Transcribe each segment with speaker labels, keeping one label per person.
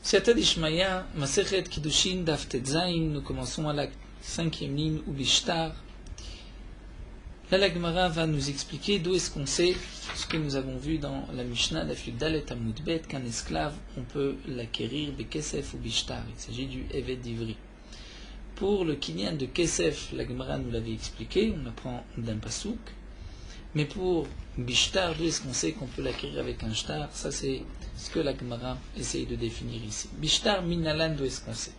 Speaker 1: Siata d'Ishmaïa, Masechet Kiddushin Daf Tetzain, nous commençons à la 5e ligne, ou Bishtar. Là, la Gemara va nous expliquer d'où est-ce qu'on sait ce que nous avons vu dans la Mishnah d'Afyud Dalet Amud Bet, qu'un esclave, on peut l'acquérir Bekesef ou Bishtar. Il s'agit du Evet d'Ivri. Pour le Kinyan de Kesef, la Gemara nous l'avait expliqué, on apprend d'un pasouk. Mais pour Bishtar, d'où est-ce qu'on sait qu'on peut l'acquérir avec un shtar? Ça, c'est ce que la Gemara essaye de définir ici. Bishtar minalan, d'où est-ce qu'on sait?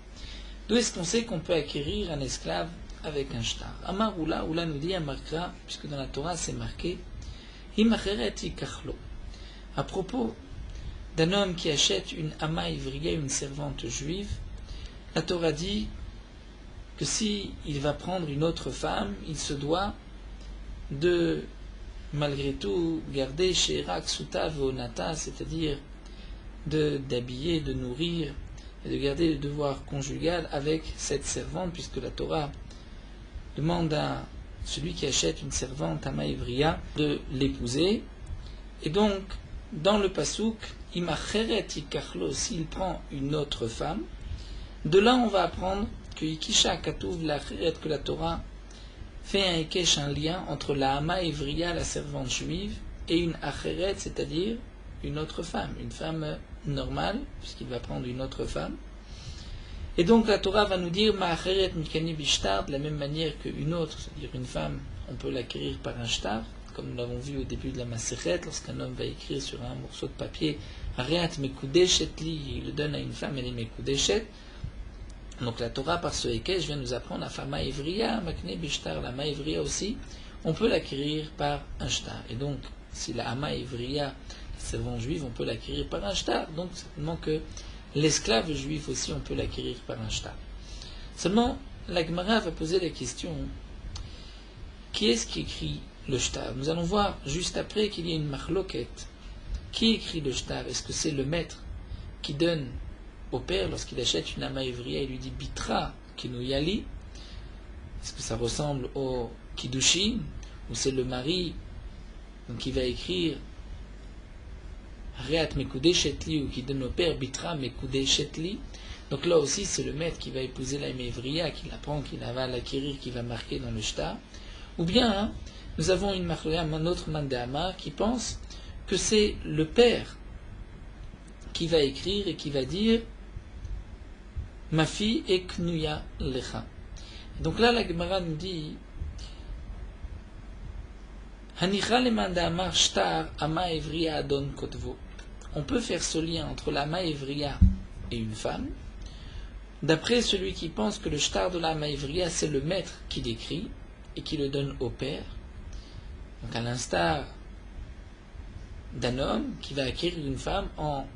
Speaker 1: D'où est-ce qu'on sait qu'on peut acquérir un esclave avec un shtar? Amar Oula nous dit Amarkra, puisque dans la Torah c'est marqué Himacheret ikachlo. À propos d'un homme qui achète une ama ivriya, une servante juive, la Torah dit que si il va prendre une autre femme, il se doit de malgré tout garder Sherak Suta Veonata, c'est-à-dire d'habiller, de nourrir et de garder le devoir conjugal avec cette servante, puisque la Torah demande à celui qui achète une servante à Maïvria de l'épouser. Et donc, dans le pasouk, Imacheret ikachlo, s'il prend une autre femme, de là on va apprendre que Ikisha Katouv la Cheret, que la Torah fait un Ekesh, un lien entre la Hama Ivriya, la servante juive, et une Acheret, c'est-à-dire une autre femme, une femme normale, puisqu'il va prendre une autre femme. Et donc la Torah va nous dire Ma'acheret mikani bishtar, de la même manière qu'une autre, c'est-à-dire une femme, on peut l'acquérir par un shtar, comme nous l'avons vu au début de la Masechet, lorsqu'un homme va écrire sur un morceau de papier Areat mekudeshet li, il le donne à une femme, elle est mekudeshet. Donc la Torah, par ce Ekesh, vient nous apprendre à Fama Ivriya, Makne Bishtar, la Ma Ivriya aussi, on peut l'acquérir par un shtar. Et donc, si la Hama Ivriya, la servante juive, on peut l'acquérir par un shtar. Donc, certainement que l'esclave juif aussi, on peut l'acquérir par un shtar. Seulement, la Gemara va poser la question, qui est-ce qui écrit le shtar? Nous allons voir juste après qu'il y a une machloket. Qui écrit le shtar? Est-ce que c'est le maître qui donne au père, lorsqu'il achète une ama ivriya, il lui dit Bitra Kinuyali? Est-ce que ça ressemble au Kiddushin? Ou c'est le mari donc, qui va écrire Reat Mekudeshetli, ou qui donne au père Bitra Mekudeshetli? Donc là aussi, c'est le maître qui va épouser la ama ivriya, qui la prend, qui la va l'acquérir, qui va marquer dans le shtar. Ou bien, nous avons un autre mandama qui pense que c'est le père qui va écrire et qui va dire Ma fille est knuya lecha. Donc là, la Gemara nous dit Hanicha lemanda amar shtar ama evriya adon kotvo. On peut faire ce lien entre la ama evriya et une femme, d'après celui qui pense que le shtar de la ama evriya, c'est le maître qui l'écrit et qui le donne au père. Donc à l'instar d'un homme qui va acquérir une femme en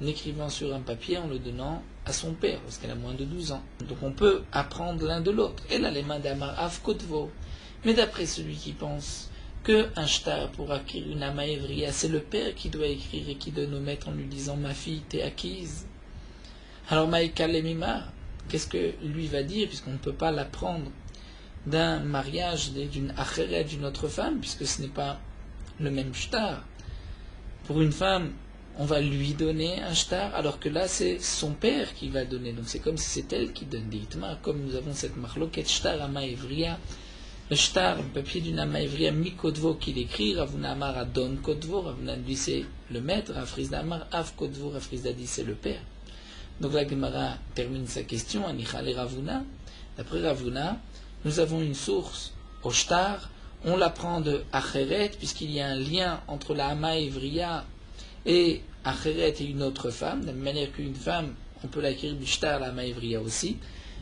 Speaker 1: écrivant sur un papier, en le donnant à son père, parce qu'elle a moins de 12 ans. Donc on peut apprendre l'un de l'autre. Et là, les mains d'Amar Avkotvo. Mais d'après celui qui pense qu'un shtar pour acquérir une ama evriya, c'est le père qui doit écrire et qui donne au maître en lui disant Ma fille, t'es acquise. Alors Maïka Lemima, qu'est-ce que lui va dire, puisqu'on ne peut pas l'apprendre d'un mariage d'une acheret, d'une autre femme, puisque ce n'est pas le même shtar. Pour une femme, on va lui donner un shtar, alors que là, c'est son père qui va donner. Donc c'est comme si c'est elle qui donne des hitma, comme nous avons cette machloket shtar ama ivriya. Le shtar, le papier d'une ama ivriya, mi-kodvo qu'il écrit, Ravuna Amar Adon Kodvo, Ravuna dit c'est le maître, Rafrizda Amar Av Kodvo, Rafrizda dit c'est le père. Donc la Gemara termine sa question, Anichale Ravuna. D'après Ravuna, nous avons une source au shtar, on l'apprend de Acheret, puisqu'il y a un lien entre la ama ivriya et Acheret et une autre femme, de la même manière qu'une femme, on peut l'acquérir du shtar, la ama ivriya aussi.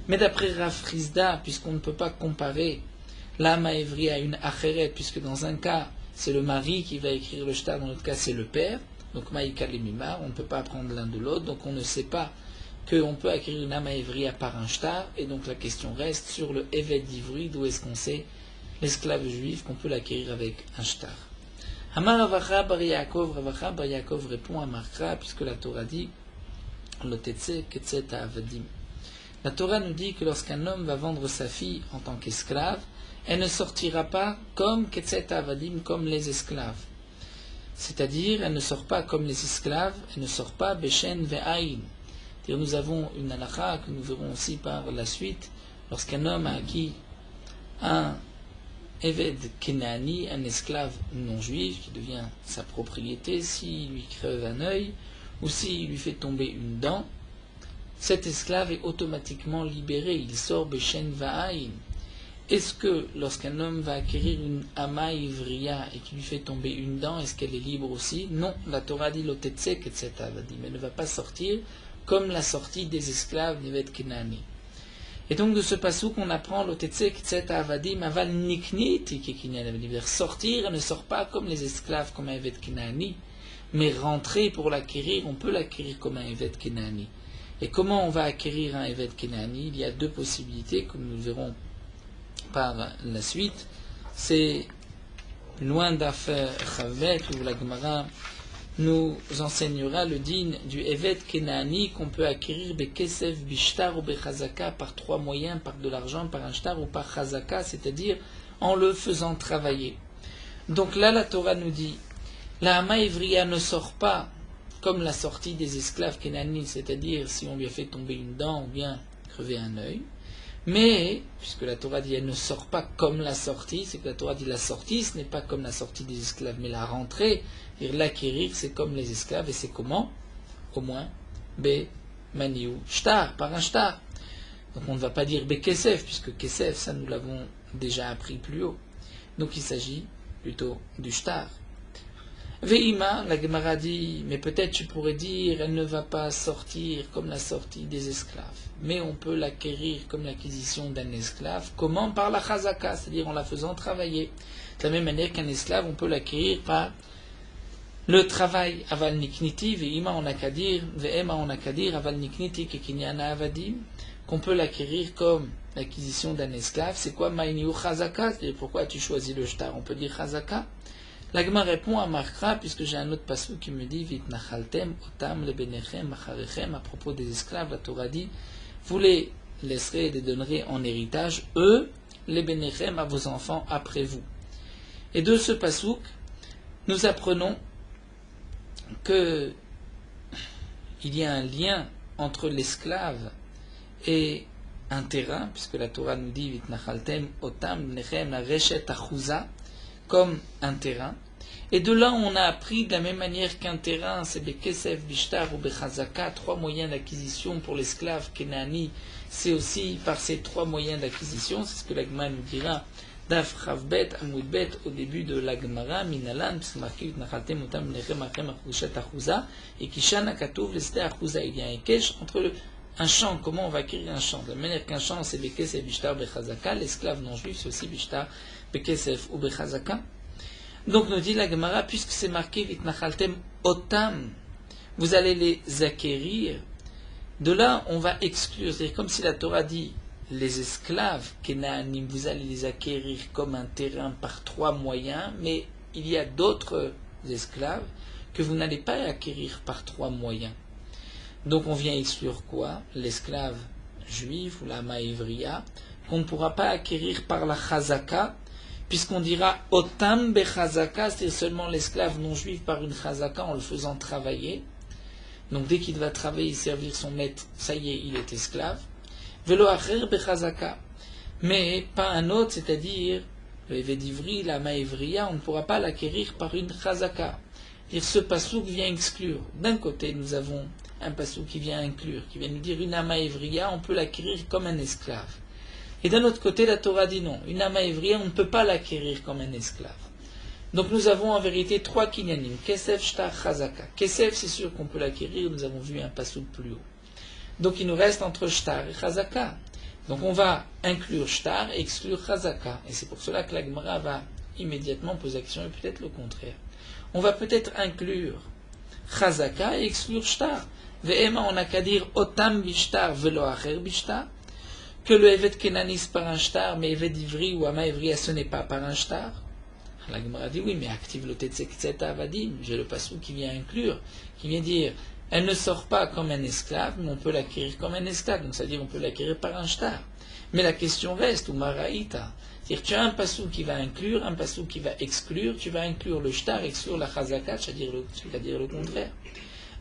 Speaker 1: Mais d'après Rafrizda, puisqu'on ne peut pas comparer la ama ivriya à une Acheret, puisque dans un cas, c'est le mari qui va écrire le shtar, dans l'autre cas, c'est le père. Donc Maïka Lemimar, on ne peut pas apprendre l'un de l'autre, donc on ne sait pas qu'on peut acquérir une ama ivriya par un shtar, et donc la question reste sur le Evet d'Ivri, d'où est-ce qu'on sait l'esclave juif qu'on peut l'acquérir avec un shtar. Amar Ravacha bar Yaakov, Ravacha bar Yaakov répond à Markra, puisque la Torah dit Lotetse ketset avadim. La Torah nous dit que lorsqu'un homme va vendre sa fille en tant qu'esclave, elle ne sortira pas comme ketset avadim, comme les esclaves. C'est-à-dire, elle ne sort pas comme les esclaves, elle ne sort pas beshen ve'aïn. Nous avons une halakha que nous verrons aussi par la suite. Lorsqu'un homme a acquis un Eved Kenani, un esclave non juif qui devient sa propriété, s'il lui crève un œil ou s'il lui fait tomber une dent, cet esclave est automatiquement libéré, il sort Beshen Va'ain. Est-ce que lorsqu'un homme va acquérir une Ama Ivriya et qui lui fait tomber une dent, est-ce qu'elle est libre aussi? Non, la Torah dit Lotetsek, etc. Mais elle ne va pas sortir comme la sortie des esclaves d'Eved Kenani. Et donc de ce passouk on apprend Lotetsek, etc. Avadim, Aval Nikniti, sortir, elle ne sort pas comme les esclaves, comme un Eved Kenani, mais rentrer pour l'acquérir, on peut l'acquérir comme un Eved Kenani. Et comment on va acquérir un Eved Kenani? Il y a deux possibilités, comme nous le verrons par la suite. C'est loin d'affaire Chavet, où la Gemara nous enseignera le din du Eved Kenani qu'on peut acquérir Bekesef, Bishtar ou Bechazaka par trois moyens, par de l'argent, par un shtar ou par Chazaka, c'est-à-dire en le faisant travailler. Donc là, la Torah nous dit, la Hama Ivriya ne sort pas comme la sortie des esclaves Kenani, c'est-à-dire si on lui a fait tomber une dent ou bien crever un œil. Mais, puisque la Torah dit elle ne sort pas comme la sortie, c'est que la Torah dit la sortie, ce n'est pas comme la sortie des esclaves, mais la rentrée, et l'acquérir, c'est comme les esclaves, et c'est comment? Au moins, Be, Maniou, Shtar, par un Shtar. Donc on ne va pas dire Be Kesef, puisque Kesef, ça nous l'avons déjà appris plus haut. Donc il s'agit plutôt du Shtar. Ve'ima, la Gemara dit, mais peut-être tu pourrais dire, elle ne va pas sortir comme la sortie des esclaves, mais on peut l'acquérir comme l'acquisition d'un esclave. Comment? Par la chazaka, c'est-à-dire en la faisant travailler. De la même manière qu'un esclave, on peut l'acquérir par le travail. Aval nikniti, ve'ima on n'a qu'à dire, ve'ema on n'a qu'à dire, aval nikniti kekinyana avadim, qu'on peut l'acquérir comme l'acquisition d'un esclave. C'est quoi ma'iniu chazaka? C'est-à-dire pourquoi tu choisis le shtar? On peut dire chazaka. La Gemara répond à Markra, puisque j'ai un autre passage qui me dit Vitnachaltem, Otam, Lebenechem, Macharechem, à propos des esclaves, la Torah dit vous les laisserez et les donnerez en héritage, eux, les Benechem, à vos enfants après vous. Et de ce passouk, nous apprenons que il y a un lien entre l'esclave et un terrain, puisque la Torah nous dit Vitnachaltem, Otam, Lebenechem, Reshet, Achouza, comme un terrain. Et de là, on a appris de la même manière qu'un terrain, c'est Bekesef, Bishtar ou Bechazaka, trois moyens d'acquisition pour l'esclave Kenani, c'est aussi par ces trois moyens d'acquisition, c'est ce que l'Agma nous dira, Daf Chavbet, Amoudbet, au début de l'Agmara, Minalan, c'est marqué, Nachaltem, Otam, Nechem, Achem, Achushat, Achouza, et Kishana, Katouv, Leste, Achouza, il y a un kesh entre un champ, comment on va acquérir un champ? De la manière qu'un champ, c'est Bekesef, Bishtar, Bechazaka, l'esclave non juif, c'est aussi Bishtar, Bekesef ou Bechazaka. Donc nous dit la Gemara, puisque c'est marqué Vitnachaltem Otam, vous allez les acquérir. De là, on va exclure, c'est-à-dire comme si la Torah dit les esclaves Kenaanim, vous allez les acquérir comme un terrain par trois moyens, mais il y a d'autres esclaves que vous n'allez pas acquérir par trois moyens. Donc on vient exclure quoi? L'esclave juif ou la Maïvriya, qu'on ne pourra pas acquérir par la Chazaka, puisqu'on dira Otam Bechazaka, c'est seulement l'esclave non juif par une Chazaka en le faisant travailler. Donc dès qu'il va travailler et servir son maître, ça y est, il est esclave. Velo Acher Bechazaka, mais pas un autre, c'est-à-dire le Eved Ivri, la Maïvriya, on ne pourra pas l'acquérir par une Chazaka. Et ce passouk vient exclure. D'un côté, nous avons un passouk qui vient inclure, qui vient nous dire une Ama Ivriya, on peut l'acquérir comme un esclave. Et d'un autre côté, la Torah dit non. Une Ama Ivriya, on ne peut pas l'acquérir comme un esclave. Donc nous avons en vérité trois kinyanim. Kesef, Shtar, Chazaka. Kesef, c'est sûr qu'on peut l'acquérir, nous avons vu un passouk plus haut. Donc il nous reste entre Shtar et Chazaka. Donc on va inclure Shtar et exclure Chazaka. Et c'est pour cela que la Gemara va immédiatement poser la question, et peut-être le contraire. On va peut-être inclure Chazaka et exclure Shtar. Ve'ema, on n'a qu'à dire Otam bishtar velo acher bishtar, que le Eved Kenanis par un shtar, mais Eved Ivri ou Ama Ivri, ce n'est pas par un shtar. La Gemara dit oui, mais active le Tetsek Avadim, j'ai le passou qui vient inclure, qui vient dire elle ne sort pas comme un esclave, mais on peut l'acquérir comme un esclave, donc c'est-à-dire on peut l'acquérir par un shtar. Mais la question reste, ou Maraïta, c'est-à-dire tu as un passou qui va inclure, un passou qui va exclure, tu vas inclure le shtar, exclure la chazaka, c'est-à-dire le contraire.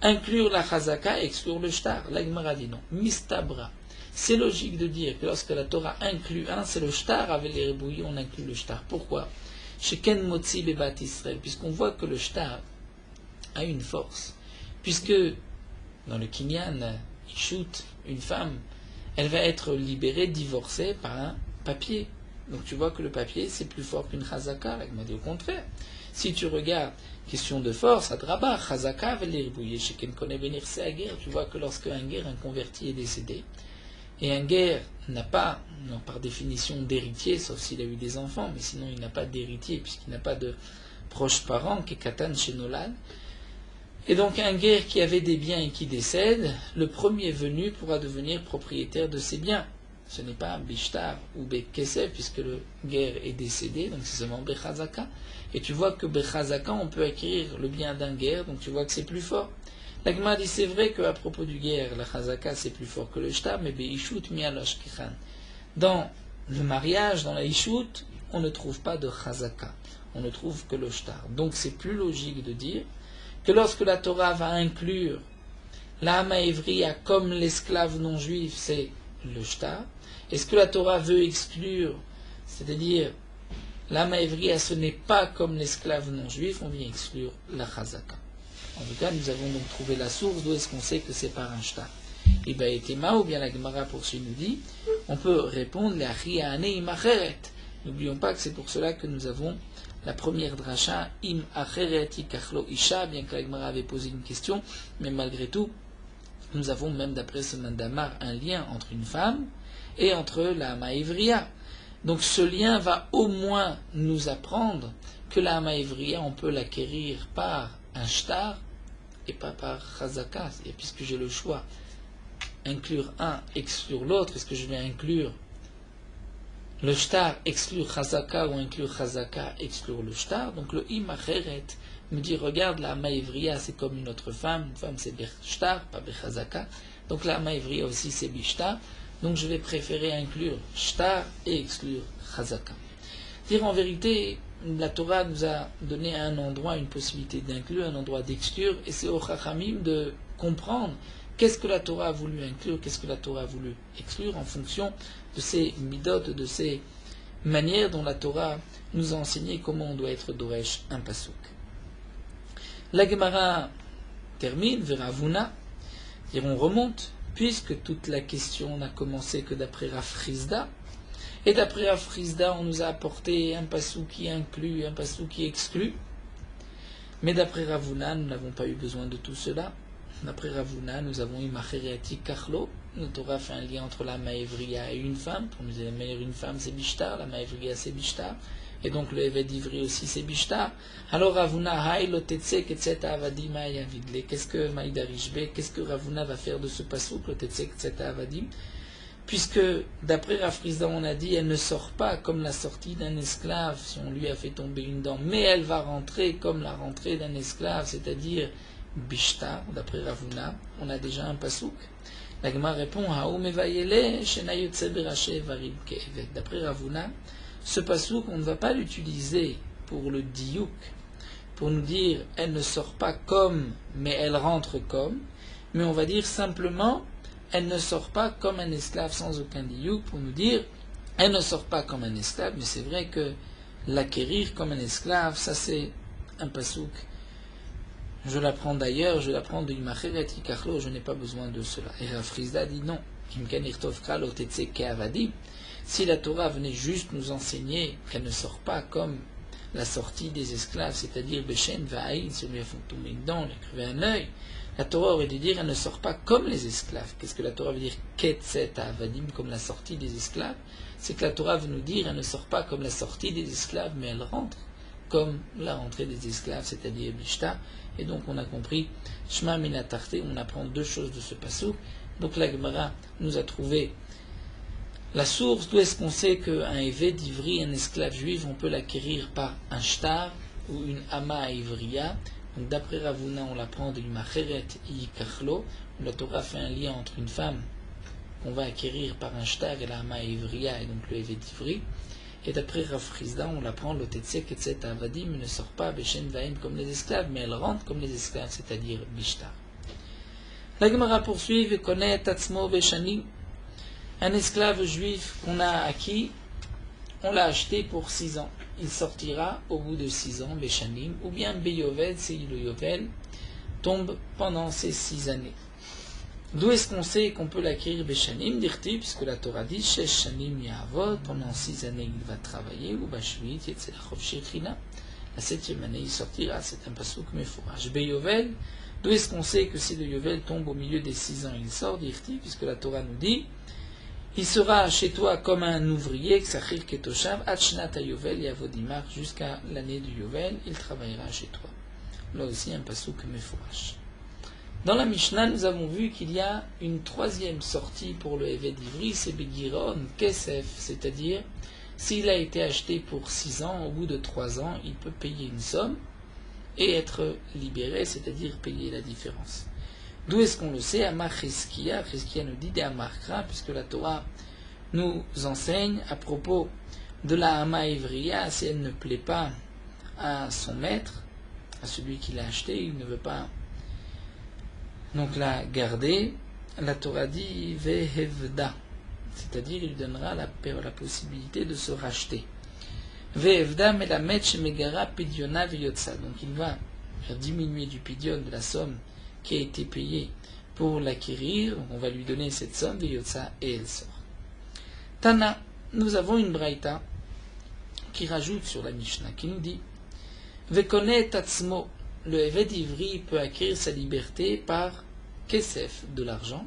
Speaker 1: inclure la chazaka et exclure le shtar. La Gemara dit non. Mistabra. C'est logique de dire que lorsque la Torah inclut un, c'est le shtar, avec les ribouillis, on inclut le shtar. Pourquoi? Chez Ken Motzi Bebat Israël, puisqu'on voit que le shtar a une force. Puisque dans le Kinyan, il shoot une femme, elle va être libérée, divorcée par un papier. Donc tu vois que le papier, c'est plus fort qu'une chazaka. La Gemara dit au contraire. Si tu regardes, question de force, Adraba, chazaka, veliribouye, chez Ken connaît venir, c'est à guerre. Tu vois que lorsqu'un guerre, un converti est décédé, et un guerre n'a pas, non, par définition, d'héritier, sauf s'il a eu des enfants, mais sinon il n'a pas d'héritier, puisqu'il n'a pas de proches parents, qui est Katan chez Nolan. Et donc un guerre qui avait des biens et qui décède, le premier venu pourra devenir propriétaire de ses biens. Ce n'est pas Bishtar ou Bekesef, puisque le guerre est décédé, donc c'est seulement Bechazaka. Et tu vois que Bechazaka, on peut acquérir le bien d'un guerre, donc tu vois que c'est plus fort. La Gemara dit c'est vrai qu'à propos du guerre, la Chazaka c'est plus fort que le Shtar, mais Beishut mialosh kichan. Dans le mariage, dans la Ishut, on ne trouve pas de Chazaka, on ne trouve que le Shtar. Donc c'est plus logique de dire que lorsque la Torah va inclure la Hama Evriya comme l'esclave non juif, c'est le Shtar. Et ce que la Torah veut exclure, c'est-à-dire la Hama Evriya, ce n'est pas comme l'esclave non juif, on vient exclure la Chazaka. En tout cas, nous avons donc trouvé la source d'où est-ce qu'on sait que c'est par un shtar. Et bien, Etema, ou bien la Gemara poursuit nous dit, on peut répondre la Riane imacheret. N'oublions pas que c'est pour cela que nous avons la première dracha, im acheret ikachlo isha, bien que la Gemara avait posé une question, mais malgré tout, nous avons même d'après ce mandamar un lien entre une femme et entre la Hama Evriya. Donc ce lien va au moins nous apprendre que la Hama Evriya, on peut l'acquérir par un shtar et pas par chazaka. Et puisque j'ai le choix, inclure un, exclure l'autre, est-ce que je vais inclure le shtar, exclure chazaka, ou inclure chazaka, exclure le shtar? Donc le imacheret me dit, regarde, la Hama Evriya c'est comme une autre femme c'est beshtar, pas bechazaka, donc la Hama Evriya aussi c'est bishtar, donc je vais préférer inclure shtar et exclure chazaka. Dire en vérité, la Torah nous a donné à un endroit une possibilité d'inclure, un endroit d'exclure, et c'est au Chachamim de comprendre qu'est-ce que la Torah a voulu inclure, qu'est-ce que la Torah a voulu exclure en fonction de ces midot, de ces manières dont la Torah nous a enseigné comment on doit être doresh un pasouk. La Gemara termine, Veravuna, et on remonte, puisque toute la question n'a commencé que d'après Rafrizda. Et d'après Afrizda, on nous a apporté un passou qui inclut, un passou qui exclut. Mais d'après Ravuna, nous n'avons pas eu besoin de tout cela. D'après Ravuna, nous avons eu Machereati Karlo. Notre Torah fait un lien entre la Maevriya et une femme. Pour nous dire, une femme c'est Bishtar, la Maevriya c'est Bishtar. Et donc le Eved Ivri aussi c'est Bishtar. Alors Ravuna, Haïlo Tetsek, etc. Avadim, Ayavidle. Qu'est-ce que Maïdarishbe, qu'est-ce que Ravuna va faire de ce passou, le Tetsek, etc. Avadim? Puisque, d'après Rafrizda, on a dit, elle ne sort pas comme la sortie d'un esclave, si on lui a fait tomber une dent, mais elle va rentrer comme la rentrée d'un esclave, c'est-à-dire Bishtar, d'après Ravuna, on a déjà un pasouk. La Gemara répond, d'après Ravuna, ce pasouk, on ne va pas l'utiliser pour le diouk, pour nous dire, elle ne sort pas comme, mais elle rentre comme, mais on va dire simplement, elle ne sort pas comme un esclave sans aucun diouk, pour nous dire, elle ne sort pas comme un esclave, mais c'est vrai que l'acquérir comme un esclave, ça c'est un pasouk. Je l'apprends d'ailleurs, je l'apprends de Imachirati Karlo, je n'ai pas besoin de cela. Et Rafrizda dit non. Si la Torah venait juste nous enseigner qu'elle ne sort pas comme la sortie des esclaves, c'est-à-dire Beshen Va'aïn, si on lui a tomber une dent, on lui a crevé un œil, la Torah aurait dû dire elle ne sort pas comme les esclaves. Qu'est-ce que la Torah veut dire Ketset Avadim, comme la sortie des esclaves? C'est que la Torah veut nous dire elle ne sort pas comme la sortie des esclaves, mais elle rentre comme la rentrée des esclaves, c'est-à-dire Bishta. Et donc on a compris, Shema Minatarte, on apprend deux choses de ce passage. Donc la Gemara nous a trouvé la source, d'où est-ce qu'on sait qu'un évêque d'Ivri, un esclave juif, on peut l'acquérir par un shtar ou une ama ivriya. Donc d'après Ravuna, on l'apprend de l'imacheret yikachlo. La Torah fait un lien entre une femme qu'on va acquérir par un shtar et la ama ivriya, et donc le évêque d'Ivri. Et d'après Rafrizda, on l'apprend le tetsek etc. Avadim ne sort pas Beshen Vaim comme les esclaves, mais elle rentre comme les esclaves, c'est-à-dire Bishtar. La Gemara poursuit, Vekonet Tatzmo Beshanim. Un esclave juif qu'on a acquis, on l'a acheté pour 6 ans. Il sortira au bout de 6 ans, Beshanim, ou bien Beyovel, si le Yovel tombe pendant ces 6 années. D'où est-ce qu'on sait qu'on peut l'acquérir Beshanim, dirti, puisque la Torah dit, Shesh Shanim Yahavot, pendant 6 années il va travailler, ou Bashvit, Yetzerachov Shekrina. La 7e année il sortira, c'est un pasouk mefourage. Beyovel, d'où est-ce qu'on sait que si le Yovel tombe au milieu des 6 ans, il sort, dirti, puisque la Torah nous dit, il sera chez toi comme un ouvrier, Ksachir Ketoshav, Achnat Yovel Yavodimar, jusqu'à l'année du Yovel, il travaillera chez toi. Là aussi un pasouk mefourage. Dans la Mishnah, nous avons vu qu'il y a une 3e sortie pour le Eved Ivri, c'est Begiron Kesef, c'est-à-dire, s'il a été acheté pour 6 ans, au bout de 3 ans, il peut payer une somme et être libéré, c'est-à-dire payer la différence. D'où est-ce qu'on le sait? Amar Chizkia nous dit des Amarkra, puisque la Torah nous enseigne à propos de la Hama Ivriya, si elle ne plaît pas à son maître, à celui qui l'a acheté, il ne veut pas donc la garder, la Torah dit Vehevda, c'est-à-dire il lui donnera la possibilité de se racheter. Vehevda melamet shemegara pidiona veyotsa, donc il va faire diminuer du pidion de la somme qui a été payée pour l'acquérir, on va lui donner cette somme veyotsa et elle sort. Tana, nous avons une braïta qui rajoute sur la Mishnah, qui nous dit Vekonet tatzmo, le Eved Ivri peut acquérir sa liberté par Kesef, de l'argent,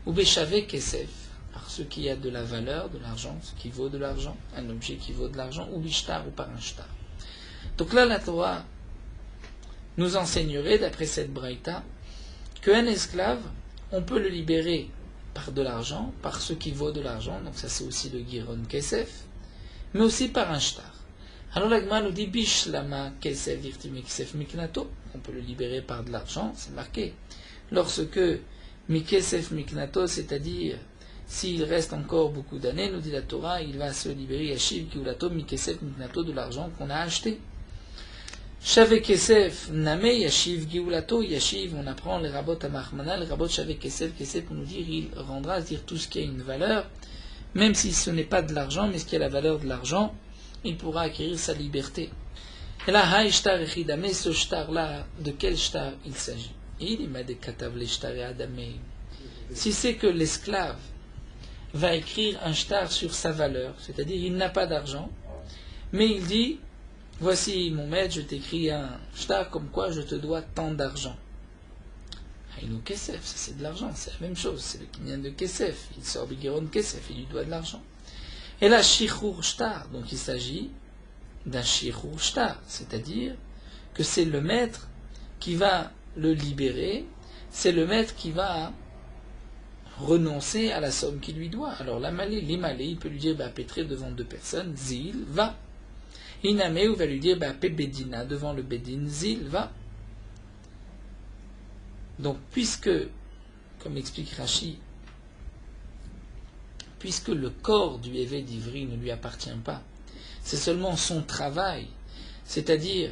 Speaker 1: ou Beshave Kesef, par ce qui a de la valeur, de l'argent, ce qui vaut de l'argent, un objet qui vaut de l'argent, ou Bishtar, ou par un shtar. Donc là, la Torah nous enseignerait, d'après cette braïta, qu'un esclave, on peut le libérer par de l'argent, par ce qui vaut de l'argent, donc ça c'est aussi le Giron Kesef, mais aussi par un shtar. Alors la Gemara nous dit Bishlama Kesef Virtime Kesef Miknato, on peut le libérer par de l'argent, c'est marqué. Lorsque Mikesef Miknato, c'est-à-dire s'il reste encore beaucoup d'années, nous dit la Torah, il va se libérer Yashiv Giulato Mikesef Miknato de l'argent qu'on a acheté. Shave Kesef Name Yashiv Giulato Yashiv, on apprend les rabot à Mahmana, les rabot Shave Kesef pour nous dire il rendra, c'est-à-dire tout ce qui a une valeur, même si ce n'est pas de l'argent, mais ce qui a la valeur de l'argent, il pourra acquérir sa liberté. Et là, Haïshtar Echidame, ce shtar-là, de quel shtar il s'agit? Il m'a des katav les shtar et adame. Si c'est que l'esclave va écrire un shtar sur sa valeur, c'est-à-dire il n'a pas d'argent, mais il dit, voici mon maître, je t'écris un shtar comme quoi je te dois tant d'argent. Haïnou Kesef, ça c'est de l'argent, c'est la même chose, c'est le kinyan de Kesef, il sort Bigiron Kesef, il lui doit de l'argent. Et là, Shichur Shtar, donc il s'agit d'un Shichur Shtar, c'est-à-dire que c'est le maître qui va le libérer, c'est le maître qui va renoncer à la somme qu'il lui doit. Alors l'Imalé, il peut lui dire, pétré devant 2 personnes, Zil, va. Inameu va lui dire, Bedina, devant le Bedin, Zil, va. Donc, puisque, comme explique Rashi, puisque le corps du Eved Ivri ne lui appartient pas, c'est seulement son travail, c'est-à-dire,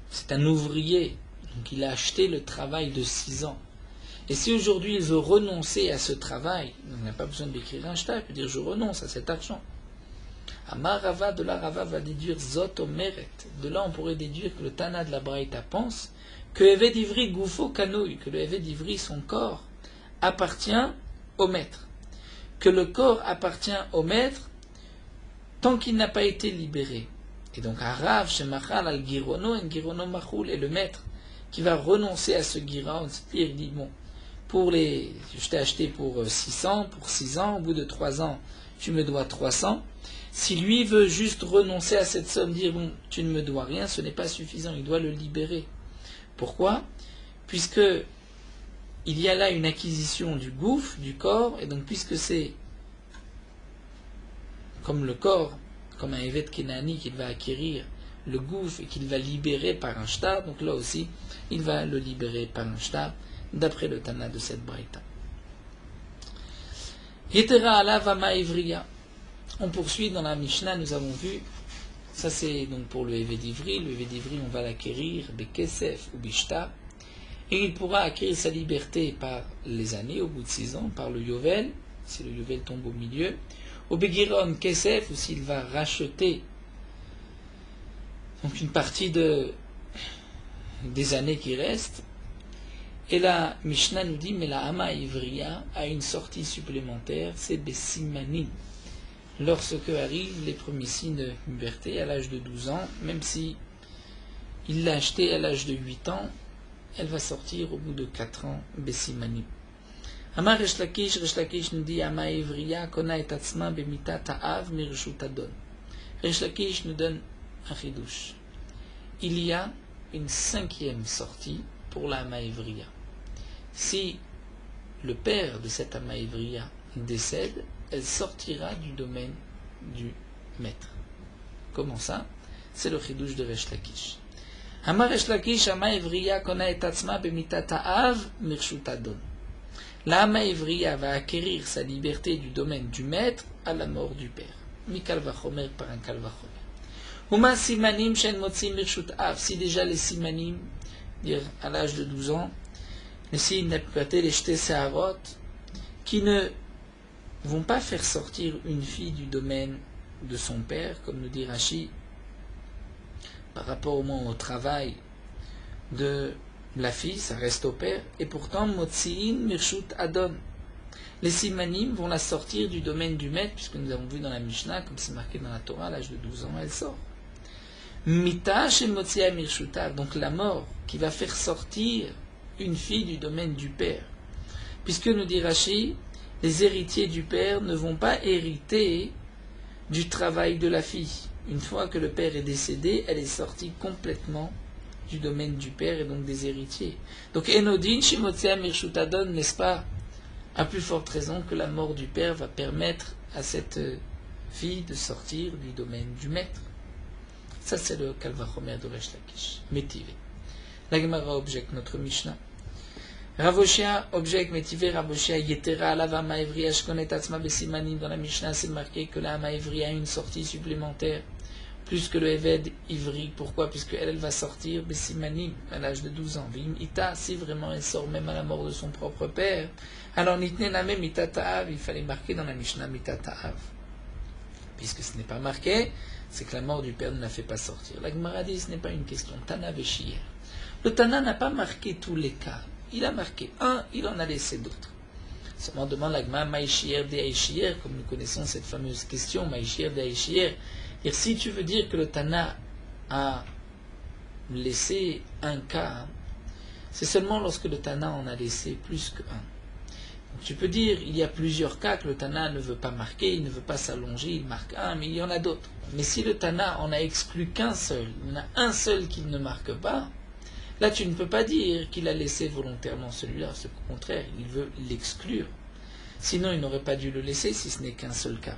Speaker 1: c'est un ouvrier, donc il a acheté le travail de 6 ans. Et si aujourd'hui il veut renoncer à ce travail, il n'a pas besoin d'écrire un shtar, il peut dire je renonce à cet argent. Amar Rava, de la Rava va déduire Zot Omeret. De là on pourrait déduire que le Tana de la Braïta pense que Eved Ivri Goufo Kanouille, que le Eved Ivri, son corps, appartient au maître. Que le corps appartient au maître tant qu'il n'a pas été libéré. Et donc, Harav, Shemachal, Al-Girono, En-Girono Machoul, et le maître qui va renoncer à ce Giron, c'est-à-dire, il dit, bon, je t'ai acheté pour 600, pour 6 ans, au bout de 3 ans, tu me dois 300. Si lui veut juste renoncer à cette somme, dire, bon, tu ne me dois rien, ce n'est pas suffisant, il doit le libérer. Pourquoi? Puisque il y a là une acquisition du gouffre, du corps, et donc puisque c'est comme le corps, comme un Eved Kenani qu'il va acquérir le gouffre et qu'il va libérer par un shtar, donc là aussi, il va le libérer par un shtar, d'après le Tana de cette Braïta. Yetera alavama ivriya. On poursuit dans la Mishnah, nous avons vu, ça c'est donc pour le Eved Ivri, on va l'acquérir, Bekesef ou Bishtar, et il pourra acquérir sa liberté par les années, au bout de 6 ans, par le Yovel, si le Yovel tombe au milieu, au Begiron Kesef, ou s'il va racheter donc une partie des années qui restent. Et la Mishnah nous dit, mais la Hama Ivriya a une sortie supplémentaire, c'est Bessimanim. Lorsque arrivent les premiers signes de puberté à l'âge de 12 ans, même si il l'a acheté à l'âge de 8 ans, elle va sortir au bout de 4 ans, Bessimanim. Amar Resh Lakish nous dit, Hama Ivriya kona et atzma bemita ta'av mirshut adon. Resh Lakish nous donne un chidouche. Il y a une 5e sortie pour la Hama Ivriya. Si le père de cette Hama Ivriya décède, elle sortira du domaine du maître. Comment ça? C'est le chidouche de Resh Lakish. Amar Resh Lakish, Hama Ivriya kona et atzma bemita ta'av mirshut adon. La Hama Ivriya va acquérir sa liberté du domaine du maître à la mort du père. Mikal vachomer par un kal vachomer. Huma simanim shen motzi mirshut av. Si déjà les simanim, dire à l'âge de 12 ans, les signes n'appuyatés les jetés seharot, qui ne vont pas faire sortir une fille du domaine de son père, comme nous dit Rashi, par rapport au moins au travail de la fille, ça reste au père, et pourtant motziin mirshut adon. Les simanim vont la sortir du domaine du maître, puisque nous avons vu dans la Mishnah, comme c'est marqué dans la Torah, à l'âge de 12 ans, elle sort. Mita chez Motzia Mirshutav, donc la mort, qui va faire sortir une fille du domaine du père. Puisque nous dit Rashi, les héritiers du père ne vont pas hériter du travail de la fille. Une fois que le père est décédé, elle est sortie complètement du domaine du père et donc des héritiers. Donc Enodin chez Motzia Mirshutadon, n'est-ce pas, à plus forte raison que la mort du père va permettre à cette fille de sortir du domaine du maître. Ça, c'est le Kalvachomer de Resh Lakish. Métivé. La Gemara objecte notre Mishnah. Ravoshia objecte Métivé, Ravoshia Yetera, Alava Maevriya, Shkonet Atzma Besimanim. Dans la Mishnah, c'est marqué que la Maevriya a une sortie supplémentaire, plus que le Eved Ivri. Pourquoi? Puisque elle va sortir Besimanim à l'âge de 12 ans. Vim Ita, si vraiment elle sort même à la mort de son propre père. Alors Nitne Name Mita Ta'av, il fallait marquer dans la Mishnah Mita Ta'av. Puisque ce n'est pas marqué, c'est que la mort du père ne la fait pas sortir. La Gemara dit, ce n'est pas une question. Tana Veshir. Le Tana n'a pas marqué tous les cas. Il a marqué un, il en a laissé d'autres. Seulement demande la Gemara, Maïshir de Aïshir, comme nous connaissons cette fameuse question, Maïshir de Aïshir. Et si tu veux dire que le Tana a laissé un cas, c'est seulement lorsque le Tana en a laissé plus qu'un. Tu peux dire, il y a plusieurs cas que le Tana ne veut pas marquer, il ne veut pas s'allonger, il marque un, mais il y en a d'autres. Mais si le Tana en a exclu qu'un seul, il y en a un seul qu'il ne marque pas, là tu ne peux pas dire qu'il a laissé volontairement celui-là, c'est au contraire, il veut l'exclure. Sinon il n'aurait pas dû le laisser si ce n'est qu'un seul cas.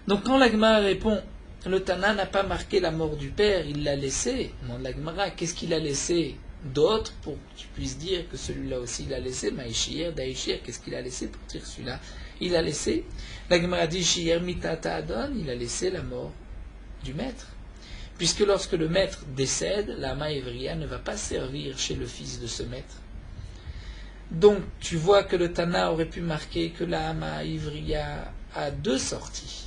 Speaker 1: Donc quand l'Agmara répond, le Tana n'a pas marqué la mort du père, il l'a laissé, demande l'Agmara, qu'est-ce qu'il a laissé d'autres pour que tu puisses dire que celui-là aussi il a laissé, Maïshir, Daïshir, qu'est-ce qu'il a laissé pour dire celui-là? Il a laissé, la Gemara dit Shir Mitata Adon, il a laissé la mort du maître. Puisque lorsque le maître décède, la Hama Ivriya ne va pas servir chez le fils de ce maître. Donc tu vois que le Tana aurait pu marquer que la Hama Ivriya a deux sorties.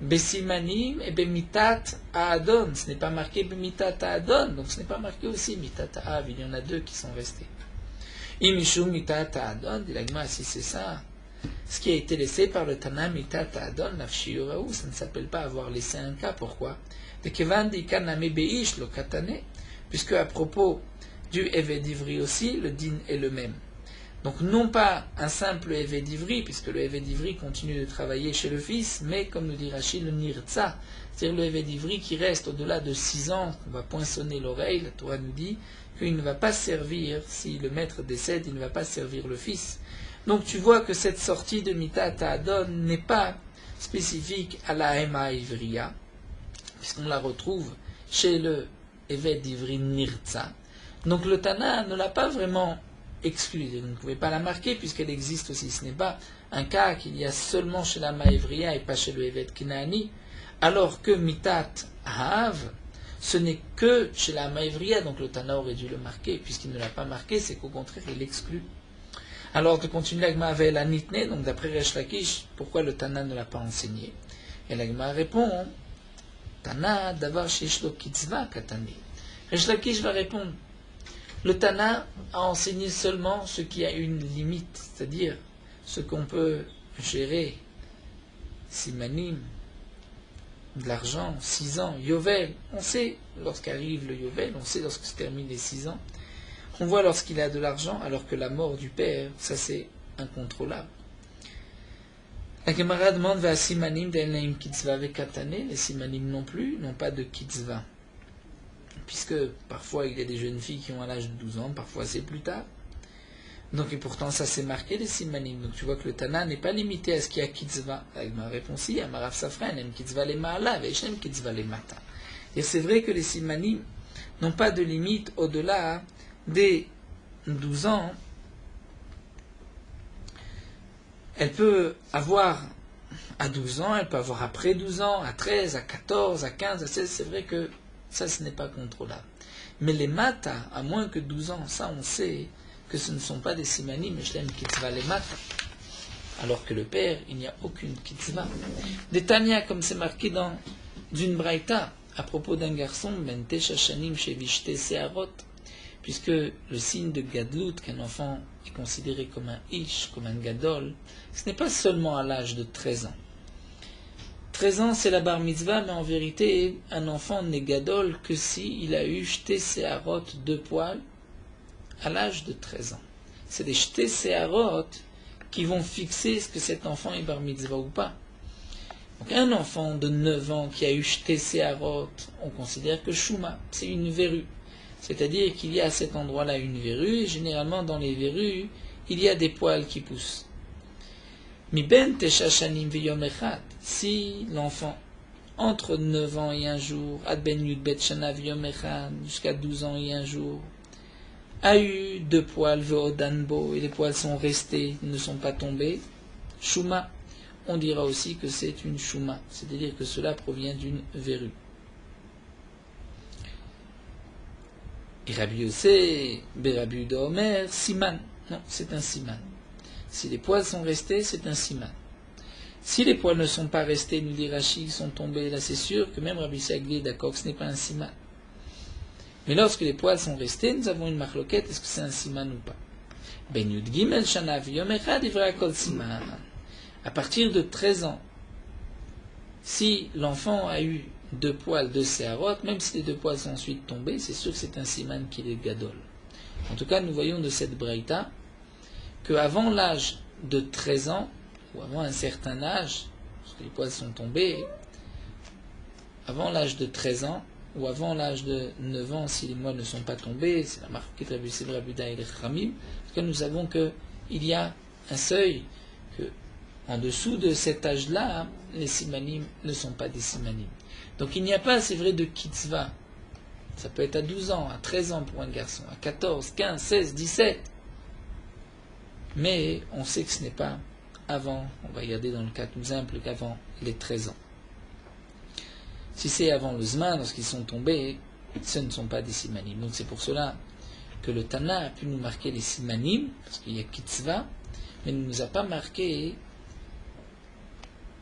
Speaker 1: Besimanim et Bemitat Adon. Ce n'est pas marqué Bemitat Adon, donc ce n'est pas marqué aussi Mitat Av. Il y en a deux qui sont restés. Imishum Mitat Adon, dit la Gemara, si c'est ça, ce qui a été laissé par le Tana Mitat Adon, Nafshiyuraou, ça ne s'appelle pas avoir laissé un cas. Pourquoi? De Kevan Dikaname Beish lo Katane, puisque à propos du Eved Ivri aussi, le din est le même. Donc non pas un simple Eved Ivri, puisque le Eved Ivri continue de travailler chez le fils, mais comme nous dit Rashi, le Nirtza, c'est-à-dire le Eved Ivri qui reste au-delà de 6 ans, on va poinçonner l'oreille, la Torah nous dit qu'il ne va pas servir, si le maître décède, il ne va pas servir le fils. Donc tu vois que cette sortie de Mitat Adon n'est pas spécifique à la Hama Ivriya, puisqu'on la retrouve chez le Eved Ivri Nirtza. Donc le Tana ne l'a pas vraiment exclue, vous ne pouvez pas la marquer puisqu'elle existe aussi. Ce n'est pas un cas qu'il y a seulement chez la Hama Ivriya et pas chez le Eved Kinaani, alors que Mitat Hav, Ce n'est que chez la Maïvria, donc le Tana aurait dû le marquer. Puisqu'il ne l'a pas marqué, c'est qu'au contraire, il l'exclut. Alors de continuer l'Agma avec la Nitne, donc d'après Resh Lakish, pourquoi le Tana ne l'a pas enseigné? Et l'Agma répond, Tana davar shishlo kitzva katani. Resh Lakish va répondre, le Tana a enseigné seulement ce qui a une limite, c'est-à-dire ce qu'on peut gérer, simanim, de l'argent, 6 ans, Yovel, on sait lorsqu'arrive le Yovel, on sait lorsque se termine les 6 ans, on voit lorsqu'il a de l'argent, alors que la mort du père, ça c'est incontrôlable. La Gemara demande va simanim d'Elnaim Kitzva avec Katane, les simanim non plus, n'ont pas de Kitzva. Puisque parfois il y a des jeunes filles qui ont à l'âge de 12 ans, parfois c'est plus tard. Donc, et pourtant, ça c'est marqué les simanim. Donc, tu vois que le Tana n'est pas limité à ce qu'il y a kitzva. Avec ma réponse ici, Amarav Safran, aime kitzva les ma'ala, ve'eshem kitzva les mata. Et c'est vrai que les simanim n'ont pas de limite au-delà des 12 ans. Elle peut avoir à 12 ans, elle peut avoir après 12 ans, à 13, à 14, à 15, à 16. C'est vrai que ça, ce n'est pas contrôlable. Mais les mata, à moins que 12 ans, ça on sait que ce ne sont pas des simanim, mais je l'aime kitzva les mata. Alors que le père, il n'y a aucune kitzva. Des tanya, comme c'est marqué dans une braïta, à propos d'un garçon, ben teshachanim shevishte seharot, puisque le signe de gadlut, qu'un enfant est considéré comme un ish, comme un gadol, ce n'est pas seulement à l'âge de 13 ans. 13 ans, c'est la bar mitzvah, mais en vérité, un enfant n'est gadol que si il a eu shte seharot, 2 poils, à l'âge de 13 ans. C'est des shte seharot qui vont fixer ce que cet enfant est bar mitzvah ou pas. Donc un enfant de 9 ans qui a eu shte seharot, on considère que shuma, c'est une verrue. C'est-à-dire qu'il y a à cet endroit-là une verrue, et généralement dans les verrues, il y a des poils qui poussent. Mi ben teshachanim v'yom echad, si l'enfant entre 9 ans et un jour, ad ben yud bet shana v'yom echad, jusqu'à 12 ans et un jour, a eu 2 poils ve'odanbo, et les poils sont restés, ne sont pas tombés, shuma, on dira aussi que c'est une shuma, c'est-à-dire que cela provient d'une verrue. Et Rabbi Yossé, Rabbi Yehuda Omer, siman, non, c'est un siman. Si les poils sont restés, c'est un siman. Si les poils ne sont pas restés, nous dit Rashi, ils sont tombés, là c'est sûr que même Rabbi Sagli est d'accord que ce n'est pas un siman. Mais lorsque les poils sont restés, nous avons une marloquette, est-ce que c'est un siman ou pas? Ben Yud Gimel Shana V'Yom Echad Ivra Kol Siman. À partir de 13 ans, si l'enfant a eu 2 poils de séharot, même si les 2 poils sont ensuite tombés, c'est sûr que c'est un siman qui est gadol. En tout cas, nous voyons de cette braïta qu'avant l'âge de 13 ans, ou avant un certain âge, parce que les poils sont tombés, avant l'âge de 13 ans, ou avant l'âge de 9 ans, si les mois ne sont pas tombés, c'est la marque de Rabbi Sivra Buda et les Khamim, parce que nous savons qu'il y a un seuil, que en dessous de cet âge-là, les simanim ne sont pas des simanim. Donc il n'y a pas, c'est vrai, de kitzva. Ça peut être à 12 ans, à 13 ans pour un garçon, à 14, 15, 16, 17. Mais on sait que ce n'est pas avant, on va regarder dans le cas tout simple, qu'avant les 13 ans. Si c'est avant le Zman, lorsqu'ils sont tombés, ce ne sont pas des simanim. Donc c'est pour cela que le Tana a pu nous marquer les simanim, parce qu'il y a kitzva, mais il ne nous a pas marqué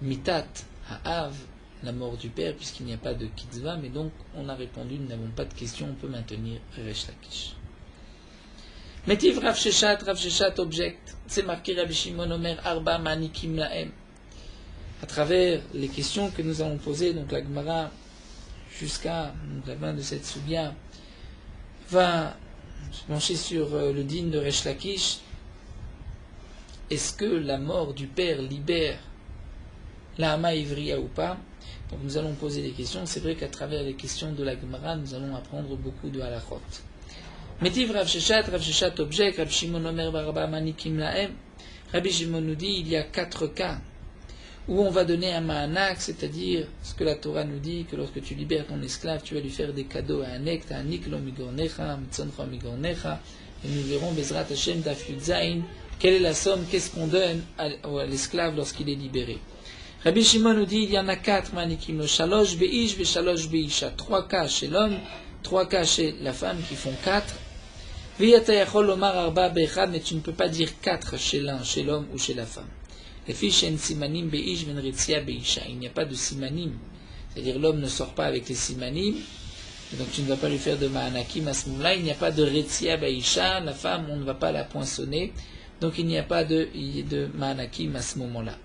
Speaker 1: mitat ha'av, la mort du père, puisqu'il n'y a pas de kitzva, mais donc on a répondu, nous n'avons pas de question, on peut maintenir Resh Lakish. Metiv Rav Sheshat object, c'est marqué Rabbi Shimon Omer Arba Manikim Lahem. À travers les questions que nous avons posées, donc la Gemara, jusqu'à la fin de cette soubia, va se pencher sur le din de Resh Lakish. Est-ce que la mort du père libère la Hama Ivriya ou pas? Donc nous allons poser des questions. C'est vrai qu'à travers les questions de la Gemara, nous allons apprendre beaucoup de halachot. Metiv Rav Sheshat object, Rabbi Shimon Omer Baraba Manikim Lahem. Rabbi Shimon nous dit il y a 4 cas où on va donner un ma'anak, c'est-à-dire ce que la Torah nous dit, que lorsque tu libères ton esclave, tu vas lui faire des cadeaux à un ek, à un niklo migornecha, mitzoncha migornecha, et nous verrons Bezrat Hashem Daf Yud Zayin, quelle est la somme, qu'est-ce qu'on donne à l'esclave lorsqu'il est libéré. Rabbi Shimon nous dit il y en a 4 manikim le shalosh beish veshalosh beisha. 3 cas chez l'homme, 3 cas chez la femme qui font 4. Veyata yachol omar arba bechad, mais tu ne peux pas dire 4 chez l'un, chez l'homme ou chez la femme. Les fiches en simanim beish venretzia beisha. Il n'y a pas de simanim, c'est-à-dire l'homme ne sort pas avec les simanim, donc tu ne vas pas lui faire de ma'anakim à ce moment-là. Il n'y a pas de retzia beisha, la femme on ne va pas la poinçonner, donc il n'y a pas de ma'anakim à ce moment-là.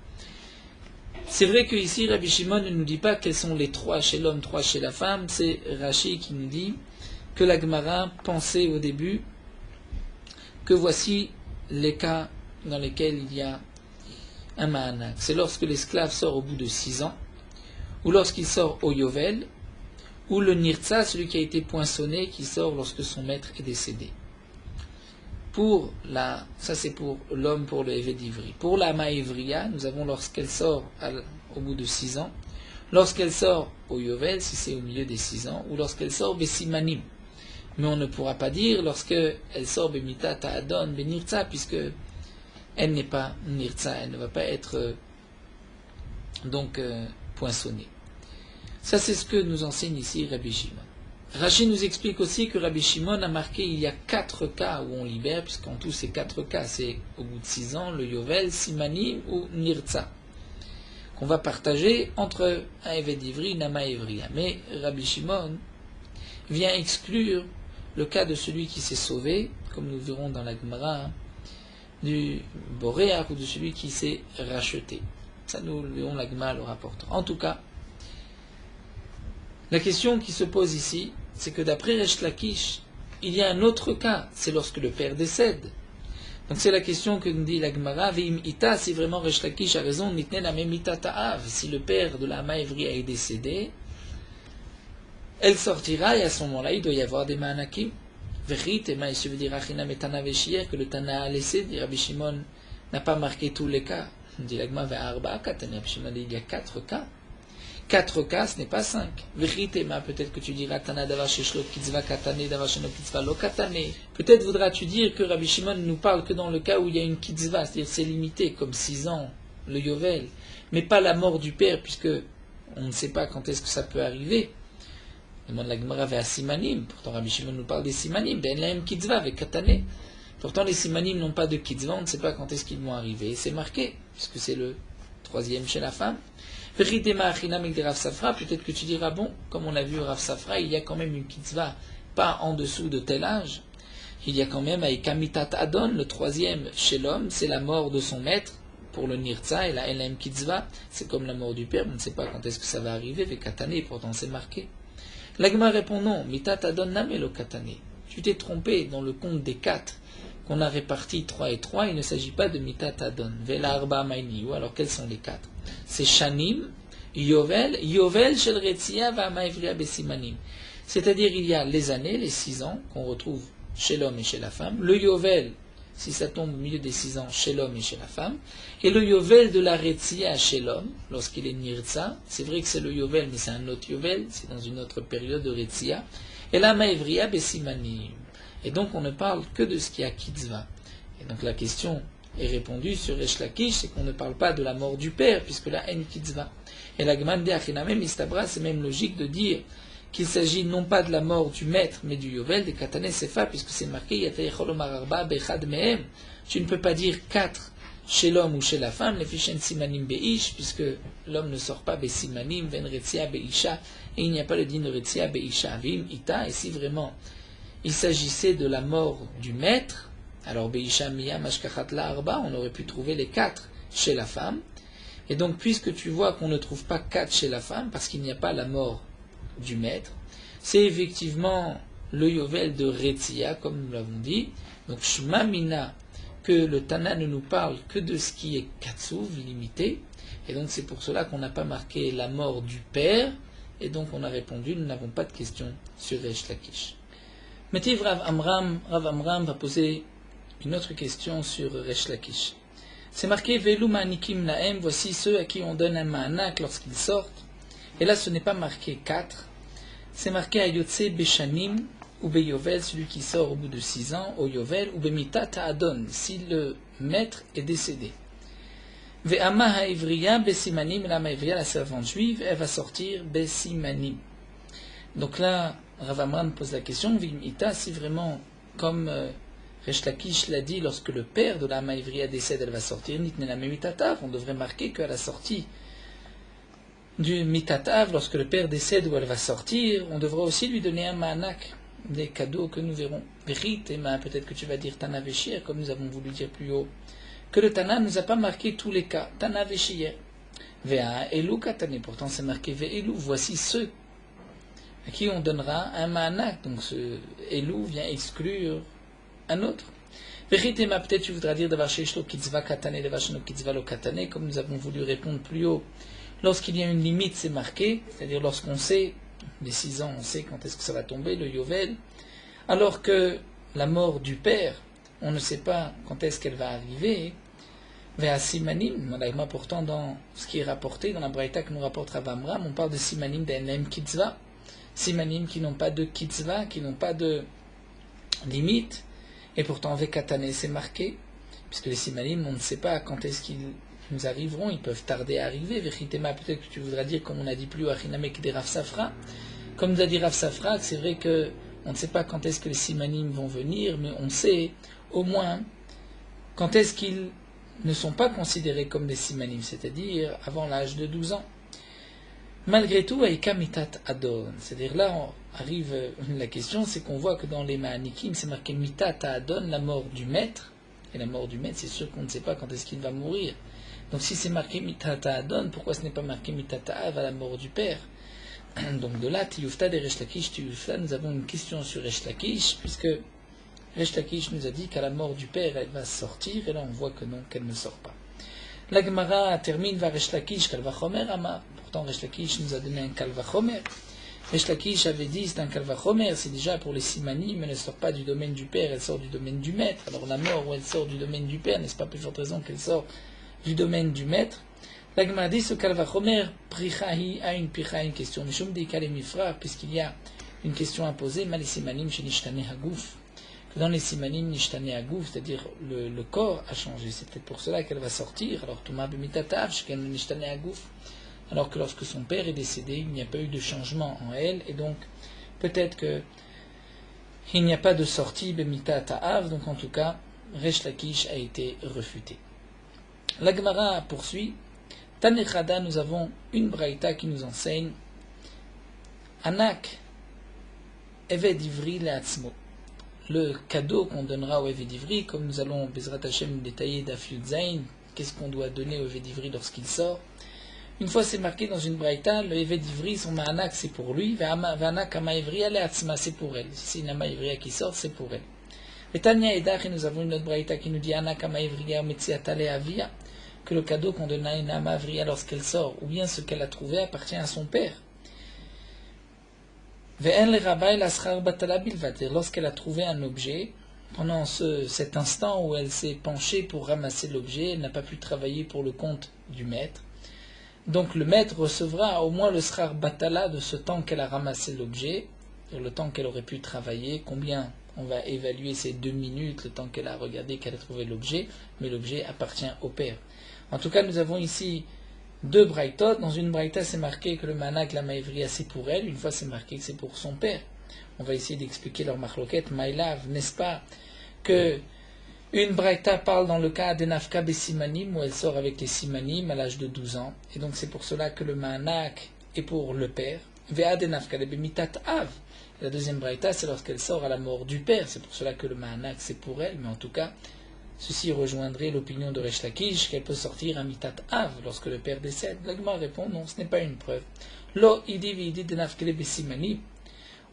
Speaker 1: C'est vrai que ici Rabbi Shimon ne nous dit pas quels sont les 3 chez l'homme, 3 chez la femme. C'est Rashi qui nous dit que la Gemara pensait au début que voici les cas dans lesquels il y a un ma'anak. C'est lorsque l'esclave sort au bout de 6 ans, ou lorsqu'il sort au Yovel, ou le Nirtza, celui qui a été poinçonné, qui sort lorsque son maître est décédé. Ça c'est pour l'homme, pour le Eved Ivri. Pour la Ma'ivriya, nous avons lorsqu'elle sort au bout de 6 ans, lorsqu'elle sort au Yovel, si c'est au milieu des 6 ans, ou lorsqu'elle sort Besimanim. Mais on ne pourra pas dire lorsqu'elle sort Bemita Ta'adon, Benirtza, puisque elle n'est pas Nirtza, elle ne va pas être poinçonnée. Ça c'est ce que nous enseigne ici Rabbi Shimon. Rashi nous explique aussi que Rabbi Shimon a marqué il y a 4 cas où on libère, puisqu'en tout c'est 4 cas, c'est au bout de 6 ans, le Yovel, Simanim ou Nirtza, qu'on va partager entre un Eved Ivri et une Ama Ivriya. Mais Rabbi Shimon vient exclure le cas de celui qui s'est sauvé, comme nous verrons dans la Gemara, du Boréach ou de celui qui s'est racheté. Ça nous verrons la Gemara le rapportera. En tout cas, la question qui se pose ici, c'est que d'après Resh Lakish, il y a un autre cas, c'est lorsque le père décède. Donc c'est la question que nous dit la Gemara, Ve'im ita, si vraiment Resh Lakish a raison, nitne la même ita ta'av, si le père de la Ama Ivriya est décédé, elle sortira et à ce moment-là, il doit y avoir des ma'anakim. Vechit, et maïs, veut dire Achina metana veshir, que le Tana a laissé, dit Rabbi Shimon n'a pas marqué tous les cas. Dit la Gemara, ve'arba katane, Rabbi Shimon dit il y a 4 cas. 4 cas, ce n'est pas 5. Peut-être que tu diras Tana davar sheshlo kitzva katane, davar sheno kitzva lo katane. Peut-être voudras-tu dire que Rabbi Shimon ne nous parle que dans le cas où il y a une kitzva, c'est-à-dire c'est limité, comme 6 ans, le Yovel, mais pas la mort du père, puisque on ne sait pas quand est-ce que ça peut arriver. Demande la Gemara vers Simanim. Pourtant Rabbi Shimon nous parle des Simanim, ben lahem kitzva avec katane. Pourtant les Simanim n'ont pas de kitzva, on ne sait pas quand est-ce qu'ils vont arriver. Et c'est marqué, puisque c'est le 3e chez la femme. Peut-être que tu diras, bon, comme on a vu Rav Safra, il y a quand même une kitzva, pas en dessous de tel âge. Il y a quand même, avec Kamitat Adon, le 3e chez l'homme, c'est la mort de son maître, pour le Nirtza, et la Elam Kitzva, c'est comme la mort du père, on ne sait pas quand est-ce que ça va arriver, avec Katane, pourtant c'est marqué. L'Agma répond non, Mitat Adon Namelo Katane. Tu t'es trompé dans le compte des 4 qu'on a réparti 3 et 3, il ne s'agit pas de Mitat Adon. Vela Arba Maini, ou alors quels sont les 4? C'est Shanim, Yovel Shel Retzia Va'ama Ivriya Besimanim. C'est-à-dire il y a les années, les 6 ans, qu'on retrouve chez l'homme et chez la femme, le Yovel, si ça tombe au milieu des 6 ans, chez l'homme et chez la femme, et le Yovel de la Retzia chez l'homme, lorsqu'il est Nirtza, c'est vrai que c'est le Yovel, mais c'est un autre Yovel, c'est dans une autre période de Retzia, et la Ma'ivriya Besimanim. Et donc on ne parle que de ce qui a Kitzva. Et donc la question est répondue sur Resh Lakish, c'est qu'on ne parle pas de la mort du père, puisque la haine Kitzva. Et la Gemara de Achinamem Mistabra, c'est même logique de dire qu'il s'agit non pas de la mort du maître, mais du Yovel, des Katane Sefa, puisque c'est marqué Yatayechol Omar Arba Bechad Mehem. Tu ne peux pas dire 4 chez l'homme ou chez la femme, les Fishen Simanim Beish, puisque l'homme ne sort pas Besimanim, Ven Retzia Beisha, et il n'y a pas le din de Retzia Beisha. Vim Ita, et si vraiment il s'agissait de la mort du maître, alors Beisha Miyam Ashkachat La Arba, on aurait pu trouver les 4 chez la femme. Et donc, puisque tu vois qu'on ne trouve pas 4 chez la femme, parce qu'il n'y a pas la mort du maître, c'est effectivement le Yovel de Retzia, comme nous l'avons dit. Donc, Shma Mina, que le Tana ne nous parle que de ce qui est Katsuv, limité. Et donc, c'est pour cela qu'on n'a pas marqué la mort du père. Et donc, on a répondu, nous n'avons pas de question sur Resh Lakish. Métiv Rav Amram va poser une autre question sur Resh Lakish. C'est marqué Velu Ma'anikim Lahem, voici ceux à qui on donne un Ma'anak lorsqu'ils sortent. Et là, ce n'est pas marqué 4, c'est marqué Ayotse Beshanim ou Beyovel, celui qui sort au bout de 6 ans, au Yovel, ou Bemita Ta'adon, si le maître est décédé. Ve'ama ha'ivriya besimanim, la ha'ivriya, la servante juive, elle va sortir besimanim. Donc là, Rav Amram pose la question, Vimita, si vraiment, comme Resh Lakish l'a dit, lorsque le père de la ha'ivriya décède, elle va sortir, nitnena mitatav, on devrait marquer qu'à la sortie du mitatav, lorsque le père décède où elle va sortir, on devra aussi lui donner un ma'anak, des cadeaux que nous verrons. Vérit, et peut-être que tu vas dire Tana Veshir, comme nous avons voulu dire plus haut, que le Tana ne nous a pas marqué tous les cas. Tana Veshir. Vea Elu Katane, pourtant c'est marqué Ve'elu, voici ceux à qui on donnera un ma'anak. Donc ce Elu vient exclure un autre. Vérit, et peut-être tu voudras dire Davar Sheshlo Kitzva Katane, Davar Sheno Kitzva Lo Katane, comme nous avons voulu répondre plus haut. Lorsqu'il y a une limite, c'est marqué, c'est-à-dire lorsqu'on sait, les 6 ans, on sait quand est-ce que ça va tomber, le Yovel, alors que la mort du père, on ne sait pas quand est-ce qu'elle va arriver, vers Simanim, pourtant dans ce qui est rapporté, dans la Braïta que nous rapporte Rav Amram, on parle de Simanim d'Enem Kitzva, Simanim qui n'ont pas de Kitzva, qui n'ont pas de limite, et pourtant Vekatane c'est marqué, puisque les Simanim, on ne sait pas quand est-ce qu'ils nous arriveront, ils peuvent tarder à arriver. Vechitema, peut-être que tu voudras dire, comme on a dit plus haut, Achinamek des Rav Safra. Comme nous a dit Rav Safra, c'est vrai que on ne sait pas quand est-ce que les simanim vont venir, mais on sait au moins quand est-ce qu'ils ne sont pas considérés comme des simanim, c'est-à-dire avant l'âge de 12 ans. Malgré tout, Aïka Mitat Adon, c'est-à-dire là arrive la question, c'est qu'on voit que dans les Ma'anikim, c'est marqué Mitat Adon, la mort du maître, et la mort du maître, c'est sûr qu'on ne sait pas quand est-ce qu'il va mourir. Donc si c'est marqué Mitata Adon, pourquoi ce n'est pas marqué Mitata Av à la mort du père? Donc de là, Tiyufta de Resh Lakish, Tiyufta, nous avons une question sur Resh Lakish, puisque Resh Lakish nous a dit qu'à la mort du père, elle va sortir, et là on voit que non, qu'elle ne sort pas. La Gemara termine vers Resh Lakish, Kalvachomer Amar. Pourtant Resh Lakish nous a donné un Kalvachomer. Resh Lakish avait dit c'est un Kalvachomer, c'est déjà pour les simanim, mais elle ne sort pas du domaine du père, elle sort du domaine du maître. Alors la mort où elle sort du domaine du père, n'est-ce pas plus forte raison qu'elle sort du domaine du maître? La Gemara dit ce Kalvachomer prichahi a une question. Mishum de Kalemifra, puisqu'il y a une question à poser, mal les simanim chez Nishtane Hagouf. Dans les simanim Nishtane Hagouf, c'est-à-dire le corps a changé. C'est peut-être pour cela qu'elle va sortir. Alors Touma Bemitatav, Shken Nishtane Hagouf. Alors que lorsque son père est décédé, il n'y a pas eu de changement en elle, et donc peut-être que il n'y a pas de sortie Bemitatav, donc en tout cas, Resh Lakish a été refuté. La Gemara poursuit. Tanechada, nous avons une braïta qui nous enseigne Anak Eved Ivri Leatzmo. Le cadeau qu'on donnera au Eved Ivri, comme nous allons Bezrat Hashem détailler d'Af Yud Zayin, qu'est-ce qu'on doit donner au Eved Ivri lorsqu'il sort. Une fois c'est marqué dans une braïta, le Eved Ivri, son Ma'anak c'est pour lui, Va'anak Ama Ivriya Leatzma c'est pour elle. Si c'est une Ama Ivriya qui sort, c'est pour elle. Et Tanya Edach, et nous avons une autre braïta qui nous dit Anak Ama Ivriya Metziata Leavia, que le cadeau qu'on donne à une Ama Ivriya lorsqu'elle sort, ou bien ce qu'elle a trouvé, appartient à son père. Lorsqu'elle a trouvé un objet, pendant cet instant où elle s'est penchée pour ramasser l'objet, elle n'a pas pu travailler pour le compte du maître. Donc le maître recevra au moins le schar batala de ce temps qu'elle a ramassé l'objet, le temps qu'elle aurait pu travailler, combien on va évaluer ces 2 minutes, le temps qu'elle a regardé, qu'elle a trouvé l'objet, mais l'objet appartient au père. En tout cas, nous avons ici 2 braïtot. Dans une braïta, c'est marqué que le manak, la maïvriya, c'est pour elle. Une fois, c'est marqué que c'est pour son père. On va essayer d'expliquer leur marloquette. Maïlav, n'est-ce pas que une braïta parle dans le cas d'Enafka Bessimanim, où elle sort avec les simanim à l'âge de 12 ans. Et donc, c'est pour cela que le manak est pour le père. Vea d'Enafka Bemitat Av. La deuxième braïta, c'est lorsqu'elle sort à la mort du père. C'est pour cela que le manak, c'est pour elle. Mais en tout cas, ceci rejoindrait l'opinion de Resh Lakish qu'elle peut sortir un mitat av lorsque le père décède. L'Agma répond non, ce n'est pas une preuve. Lo idi vidi de nafkele bessimanim.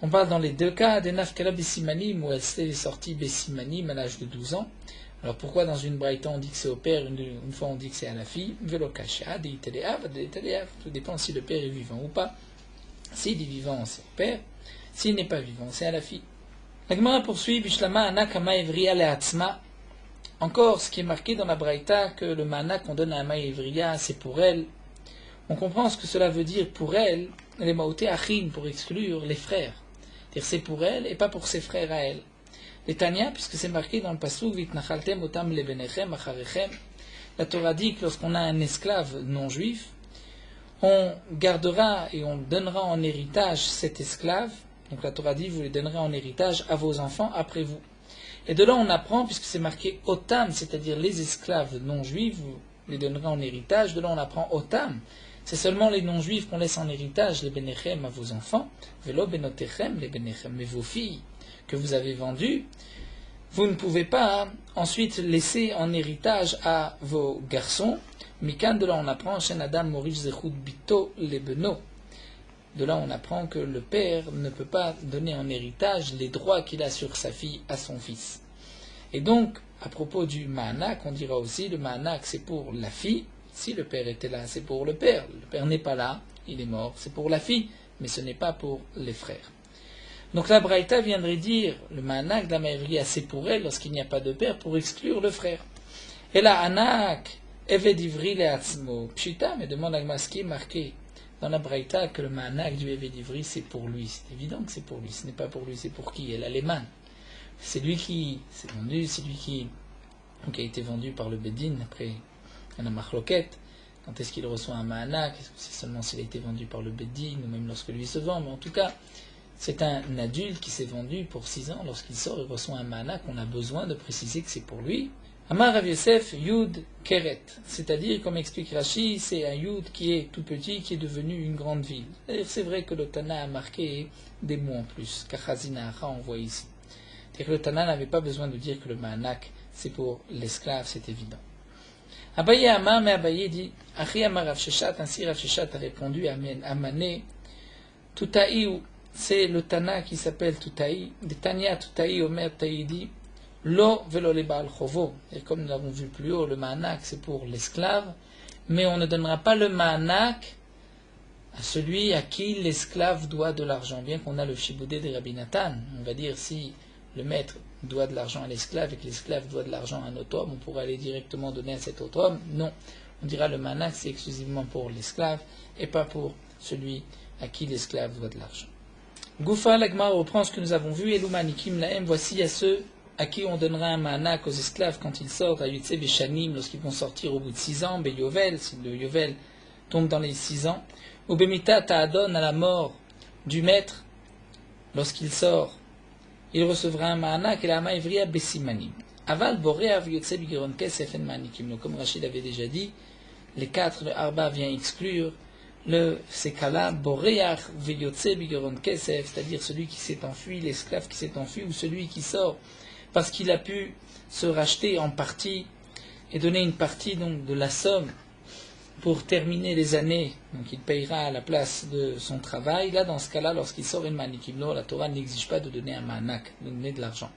Speaker 1: On parle dans les 2 cas de nafkele bessimanim où elle s'est sortie bessimanim à l'âge de 12 ans. Alors pourquoi dans une braïta on dit que c'est au père, une fois on dit que c'est à la fille? Velo kasha, de iteleav, de iteleav. Tout dépend si le père est vivant ou pas. S'il est vivant, c'est au père. S'il n'est pas vivant, c'est à la fille. L'Agma poursuit bishlama anakama evriya leatzma. Encore, ce qui est marqué dans la Braïta, que le mana qu'on donne à Ama Ivriya, c'est pour elle. On comprend ce que cela veut dire pour elle, les maoté achim, pour exclure les frères. C'est-à-dire c'est pour elle et pas pour ses frères à elle. Les Tanya, puisque c'est marqué dans le Pasuk, Vitnachaltem otam lebenechem acharechem, la Torah dit que lorsqu'on a un esclave non juif, on gardera et on donnera en héritage cet esclave. Donc la Torah dit, vous les donnerez en héritage à vos enfants après vous. Et de là on apprend, puisque c'est marqué Otam, c'est-à-dire les esclaves non juifs, vous les donnerez en héritage, de là on apprend Otam. C'est seulement les non-juifs qu'on laisse en héritage, les bénéchem à vos enfants, velo benotechem, les bénéchem, mais vos filles que vous avez vendues, vous ne pouvez pas ensuite laisser en héritage à vos garçons. Mikan, de là on apprend, Shen Adam Morish Zechut Bito Lebeno. De là on apprend que le père ne peut pas donner en héritage les droits qu'il a sur sa fille à son fils. Et donc, à propos du Ma'anak, on dira aussi, le Ma'anak c'est pour la fille. Si le père était là, c'est pour le père. Le père n'est pas là, il est mort, c'est pour la fille, mais ce n'est pas pour les frères. Donc la Braïta viendrait dire, le Ma'anak de la Maïvriya, c'est pour elle, lorsqu'il n'y a pas de père, pour exclure le frère. Et là, Anak, Eved Ivri Leatzmo, Pshita, mais demande à ce qui est marqué dans la Braïta que le Ma'anak du Eved Ivri, c'est pour lui. C'est évident que c'est pour lui, ce n'est pas pour lui, c'est pour qui? Elle a les mains. C'est lui qui s'est vendu, c'est lui qui a été vendu par le Bedin, après un machloket. Quand est-ce qu'il reçoit un Ma'anak? Est-ce que c'est seulement s'il a été vendu par le Bedin, ou même lorsque lui se vend? Mais en tout cas, c'est un adulte qui s'est vendu pour 6 ans. Lorsqu'il sort, il reçoit un Ma'anak. On a besoin de préciser que c'est pour lui. Amar Rav Yosef, Yud Keret. C'est-à-dire, comme explique Rashi, c'est un Yud qui est tout petit, qui est devenu une grande ville. C'est vrai que le Tana a marqué des mots en plus. Kachazina Acha, on voit ici. C'est-à-dire que le Tana n'avait pas besoin de dire que le Ma'anak, c'est pour l'esclave, c'est évident. Abaye Amar, mais Abaye dit, Achi Amar Rav Sheshat, ainsi Rav Sheshat a répondu à Mané, Tutaïou, c'est le Tana qui s'appelle Tutaï, de Tania Tutaï, Omer Taï dit, Lo velo le Baal Chovo. Et comme nous l'avons vu plus haut, le Ma'anak c'est pour l'esclave, mais on ne donnera pas le Ma'anak à celui à qui l'esclave doit de l'argent, bien qu'on a le Shiboudé de Rabbi Nathan. On va dire si le maître doit de l'argent à l'esclave et que l'esclave doit de l'argent à un autre homme, on pourrait aller directement donner à cet autre homme. Non, on dira le Ma'anak c'est exclusivement pour l'esclave et pas pour celui à qui l'esclave doit de l'argent. Goufa, l'Agma reprend ce que nous avons vu, Elumanikim Laem, voici à ceux à qui on donnera un Ma'anak aux esclaves quand ils sortent, à Yutse Beshanim, lorsqu'ils vont sortir au bout de 6 ans, Beyovel, si le Yovel tombe dans les 6 ans, ou Bemita Ta'adon, à la mort du maître, lorsqu'il sort, il recevra un Ma'anak et la Ma'ivriya Besimanim. Aval Borea Yutse Bigeron Kesef en Ma'anikim. Comme Rachid avait déjà dit, les 4, le Arba vient exclure ces cas-là, Boreach Yutse Bigeron Kesef, c'est-à-dire celui qui s'est enfui, l'esclave qui s'est enfui, ou celui qui sort parce qu'il a pu se racheter en partie et donner une partie donc de la somme pour terminer les années, donc il payera à la place de son travail. Là, dans ce cas-là, lorsqu'il sort une manikimno, la Torah n'exige pas de donner un manak, de donner de l'argent.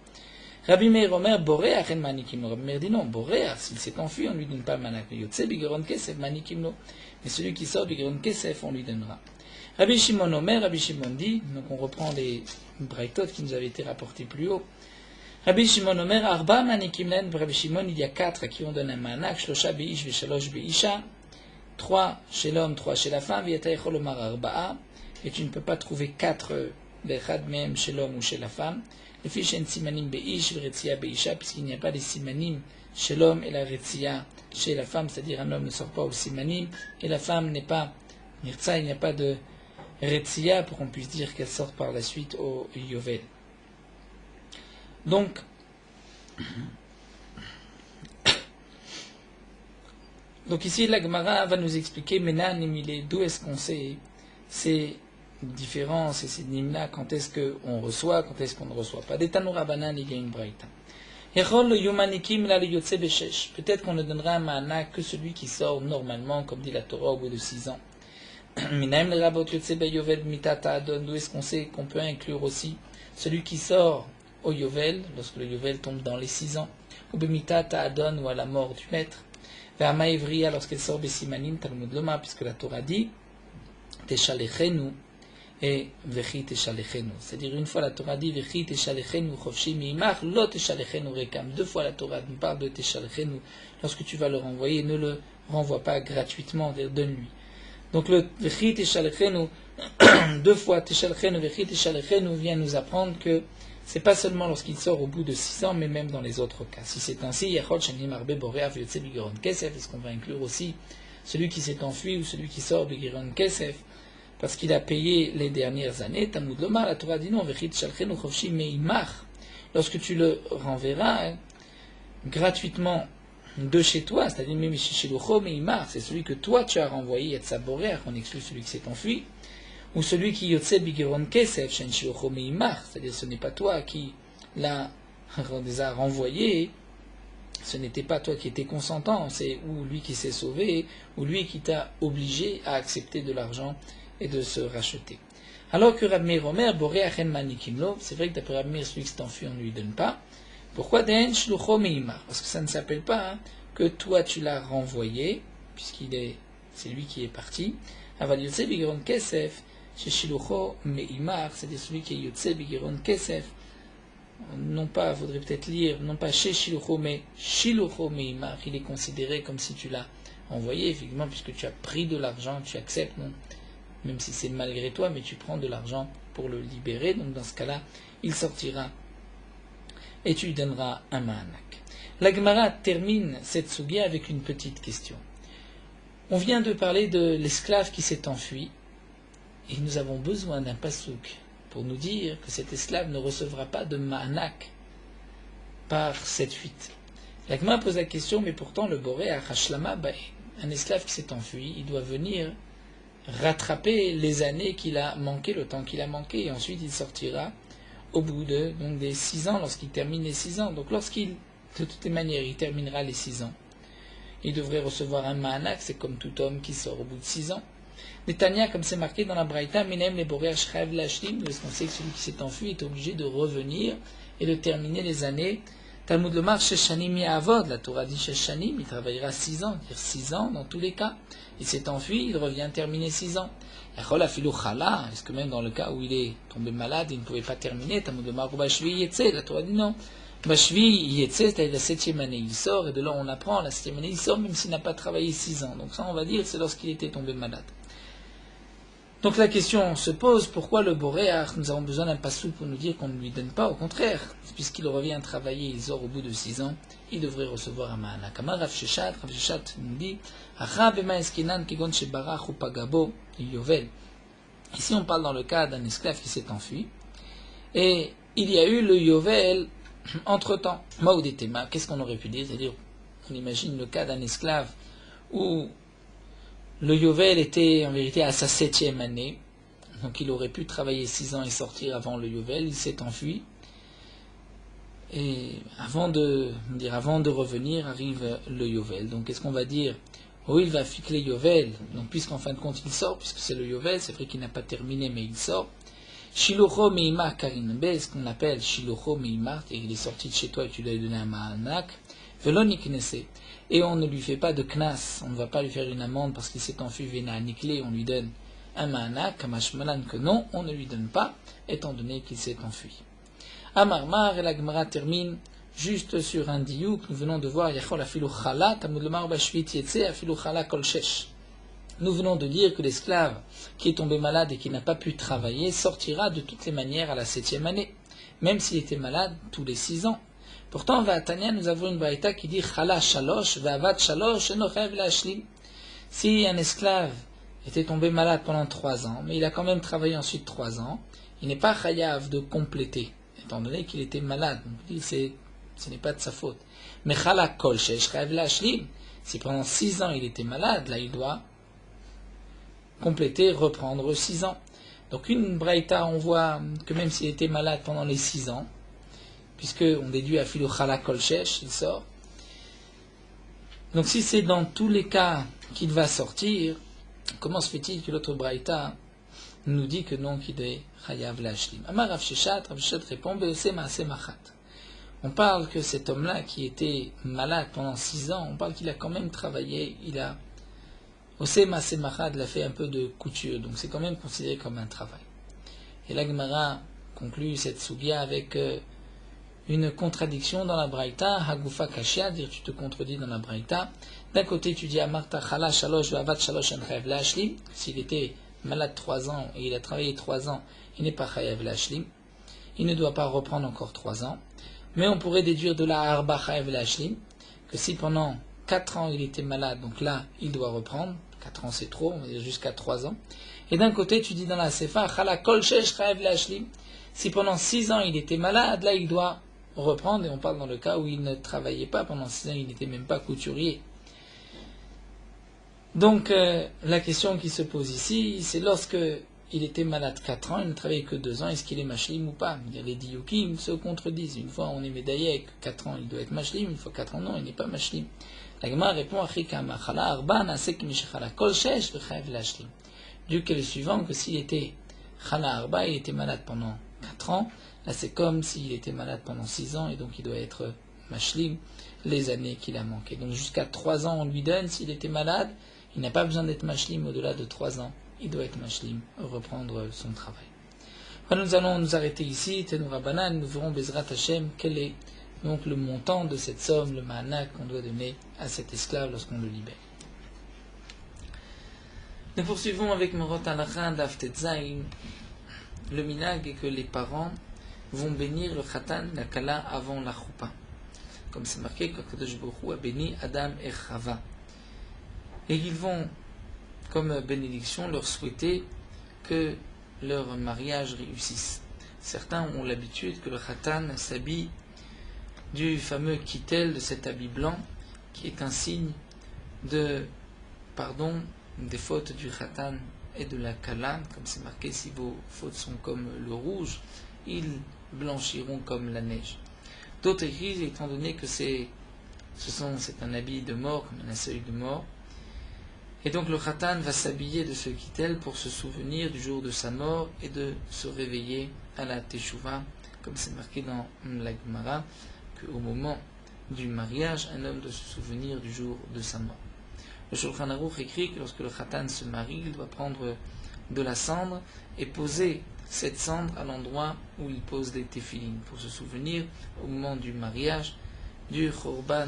Speaker 1: Rabbi Meir Omer, Boreach en manikimno. Rabbi Meir dit non, Boreach, s'il s'est enfui, on ne lui donne pas le manak. Yotse bigeron kesef manikimno. Mais celui qui sort bigeron kesef, on lui donnera. Rabbi Shimon Omer, Rabbi Shimon dit, donc on reprend les braïtot qui nous avaient été rapportés plus haut. Rabbi Shimon Omer, Arba manikim len, Rabbi Shimon, il y a 4 à qui on donne un manak, Shlosha beish veshalosh beisha, 3 chez l'homme, 3 chez la femme, V'yata yechol omar arba'a, et tu ne peux pas trouver 4 bechad même chez l'homme ou chez la femme. Le fiche en simanim beish, v'retzia beisha, puisqu'il n'y a pas des simanim chez l'homme et la retzia chez la femme, c'est-à-dire un homme ne sort pas au simanim, et la femme n'est pas nirtza, il n'y a pas de retzia pour qu'on puisse dire qu'elle sort par la suite au yovel. Donc, ici, la Gemara va nous expliquer Menan Nimile, d'où est-ce qu'on sait ces différences et ces nimna, quand est-ce qu'on reçoit, quand est-ce qu'on ne reçoit pas. Des Tanoura Banan, il y a une braïta. Peut-être qu'on ne donnera un ma'anak que celui qui sort normalement, comme dit la Torah, au bout de 6 ans. D'où est-ce qu'on sait qu'on peut inclure aussi celui qui sort au Yovel, lorsque le Yovel tombe dans les 6 ans, ou Bemita Ta'adon, ou à la mort du maître, vers Maïvriya, lorsqu'elle sort Besimanim, Talmud Loma, puisque la Torah dit Teshalechenu et Vechi Teshalechenu. C'est-à-dire, une fois la Torah dit Vechi Teshalechenu, Chofshi Miimach, Lo Teshalechenu Rekam. 2 fois la Torah nous parle de Teshalechenu. Lorsque tu vas le renvoyer, ne le renvoie pas gratuitement, donne-lui. Donc le Vechi Teshalechenu, 2 fois Teshalechenu, Vechi Teshalechenu vient nous apprendre que c'est pas seulement lorsqu'il sort au bout de 6 ans, mais même dans les autres cas. Si c'est ainsi, est-ce qu'on va inclure aussi celui qui s'est enfui ou celui qui sort de Giron Kesef parce qu'il a payé les dernières années? Talmud Lomar, la Torah dit non, lorsque tu le renverras gratuitement de chez toi, c'est-à-dire même chez Shilocho Meimar, c'est celui que toi tu as renvoyé, Yetzaborer, on exclut celui qui s'est enfui, ou celui qui Yotse Bigiron Kesef, Shen Shilocho Meimar, c'est-à-dire ce n'est pas toi qui les a renvoyés, ce n'était pas toi qui étais consentant, c'est ou lui qui s'est sauvé, ou lui qui t'a obligé à accepter de l'argent et de se racheter. Alors que Rab Meir Omer, Boré Achen Manikimlo, c'est vrai que d'après Rab Meir, celui qui s'est enfui, on ne lui donne pas. Pourquoi Den Shlucho Meimar? Parce que ça ne s'appelle pas que toi tu l'as renvoyé, c'est lui qui est parti. Aval Yotse Bigiron Kesef, chez Shlucho Meimar, c'est-à-dire celui qui est Yotse Bigiron Kesef. Non pas, faudrait peut-être lire, non pas chez Shlucho, mais Shlucho Meimar, il est considéré comme si tu l'as envoyé, effectivement, puisque tu as pris de l'argent, tu acceptes, non? Même si c'est malgré toi, mais tu prends de l'argent pour le libérer, donc dans ce cas-là, il sortira et tu lui donneras un ma'anak. La Gemara termine cette sugia avec une petite question. On vient de parler de l'esclave qui s'est enfui, et nous avons besoin d'un pasouk pour nous dire que cet esclave ne recevra pas de ma'anak par cette fuite. La Gemara pose la question, mais pourtant le boré à Hashlama, un esclave qui s'est enfui, il doit venir rattraper les années qu'il a manqué, le temps qu'il a manqué, et ensuite il sortira au bout des 6 ans, lorsqu'il termine les 6 ans. Donc de toutes les manières, il terminera les 6 ans, il devrait recevoir un ma'anak, c'est comme tout homme qui sort au bout de 6 ans. Netanya, comme c'est marqué dans la Braïta, Minem les boré Ashrev Lashlim, parce qu'on sait que celui qui s'est enfui est obligé de revenir et de terminer les années. Talmud Lomar, Sheshanim Ya'avod, la Torah dit Sheshanim, il travaillera 6 ans, dire 6 ans dans tous les cas. Il s'est enfui, il revient terminer 6 ans. Est-ce que même dans le cas où il est tombé malade, il ne pouvait pas terminer, Talmud Lomar, Bashvi Yetze, la Torah dit non. Bashvi Yetze, c'est-à-dire la 7e année, il sort, et de là on apprend, la 7e année, il sort même s'il n'a pas travaillé 6 ans. Donc ça, on va dire, c'est lorsqu'il était tombé malade. Donc la question se pose, pourquoi le Boréach, nous avons besoin d'un passou pour nous dire qu'on ne lui donne pas, au contraire, puisqu'il revient travailler, il sort au bout de 6 ans, il devrait recevoir un ma'anak. Rav Sheshat nous dit, ici on parle dans le cas d'un esclave qui s'est enfui, et il y a eu le Yovel entre-temps. Maoudetema, qu'est-ce qu'on aurait pu dire? C'est-à-dire, on imagine le cas d'un esclave où le Yovel était en vérité à sa 7e année, donc il aurait pu travailler 6 ans et sortir avant le Yovel, il s'est enfui, et avant de revenir arrive le Yovel. Donc qu'est-ce qu'on va dire? Oh, il va ficler Yovel, donc puisqu'en fin de compte il sort, puisque c'est le Yovel, c'est vrai qu'il n'a pas terminé mais il sort. Shilocho Meimar Karinbe, ce qu'on appelle Shilocho Meimar, et il est sorti de chez toi et tu lui as donné un ma'anak, Veloniknese. Et on ne lui fait pas de knas, on ne va pas lui faire une amende parce qu'il s'est enfui, Vena Nikle, on lui donne un ma'anak, Kamashmalan que non, on ne lui donne pas, étant donné qu'il s'est enfui. Amarmar, et la Gemara termine juste sur un diouk, nous venons de voir, Yachol afilu chala, Talmud Lomar bashvit yetze, afilu chala kol shesh. Nous venons de dire que l'esclave qui est tombé malade et qui n'a pas pu travailler sortira de toutes les manières à la 7e année, même s'il était malade tous les 6 ans. Pourtant, à Tania, nous avons une braïta qui dit Chala shalosh, va'avad shalosh, enochav lashlim. Si un esclave était tombé malade pendant 3 ans, mais il a quand même travaillé ensuite 3 ans, il n'est pas chayav de compléter, étant donné qu'il était malade. On dit ce n'est pas de sa faute. Mais Chala kol shesh chayav lashlim, si pendant 6 ans il était malade, là il doit compléter, reprendre 6 ans. Donc une braïta, on voit que même s'il était malade pendant les 6 ans, puisqu'on déduit à Philo Chala Kolchesh, il sort. Donc si c'est dans tous les cas qu'il va sortir, comment se fait-il que l'autre braïta nous dit que non, qu'il est Chayav Lashlim? Amar Rav Sheshat répond, on parle que cet homme-là qui était malade pendant 6 ans, on parle qu'il a quand même travaillé, il a Osema Semachad l'a fait un peu de couture, donc c'est quand même considéré comme un travail. Et la Gemara conclut cette sugia avec une contradiction dans la Braïta, Hagufa Kashia, dire tu te contredis dans la Braïta. D'un côté tu dis Amarta Chala Shalosh Vavat Shalosh Enchayev Lashlim, s'il était malade 3 ans et il a travaillé 3 ans, il n'est pas Chayev Lashlim. il ne doit pas reprendre encore 3 ans. Mais on pourrait déduire de la Arba Chayav Lashlim que si pendant 4 ans il était malade, donc là il doit reprendre. 4 ans c'est trop, on va dire jusqu'à 3 ans. Et d'un côté tu dis dans la Sefa, Chala Kol Shesh Chayav Lashlim, si pendant 6 ans il était malade, là il doit reprendre, et on parle dans le cas où il ne travaillait pas pendant 6 ans, il n'était même pas couturier. Donc la question qui se pose ici, c'est lorsque il était malade 4 ans, il ne travaillait que 2 ans, est-ce qu'il est mashlim ou pas? Les diyukim se contredisent. Une fois on est médaillé, 4 ans il doit être mashlim, une fois 4 ans non, il n'est pas mashlim. La Gemara répond Dieu que le suivant, que s'il était chala arba, il était malade pendant 4 ans, là c'est comme s'il était malade pendant 6 ans, et donc il doit être mashlim les années qu'il a manqué. Donc jusqu'à 3 ans on lui donne, s'il était malade, il n'a pas besoin d'être mashlim au-delà de 3 ans. Il doit être mashlim, reprendre son travail. Voilà, nous allons nous arrêter ici. Tenoura Banan, nous verrons Bezrat Hashem, quel est donc le montant de cette somme, le ma'anak qu'on doit donner à cet esclave lorsqu'on le libère. Nous poursuivons avec Morot Alachan Daf Tetzain. Le minag est que les parents vont bénir le khatan, la kala, avant la choupa. Comme c'est marqué, qu'Akadosh Baruch Hu a béni Adam et Chava. Et ils vont, comme bénédiction, leur souhaiter que leur mariage réussisse. Certains ont l'habitude que le khatan s'habille du fameux kittel, de cet habit blanc, qui est un signe de pardon des fautes du khatan et de la kala, comme c'est marqué, si vos fautes sont comme le rouge, ils blanchiront comme la neige. D'autres écrivent, étant donné que c'est un habit de mort, comme un seuil de mort, et donc le khatan va s'habiller de ce kittel pour se souvenir du jour de sa mort et de se réveiller à la teshuva, comme c'est marqué dans la Gemara, qu'au moment du mariage, un homme doit se souvenir du jour de sa mort. Le Shulchan Aruch écrit que lorsque le khatan se marie, il doit prendre de la cendre et poser cette cendre à l'endroit où il pose des téphilines, pour se souvenir au moment du mariage du Khorban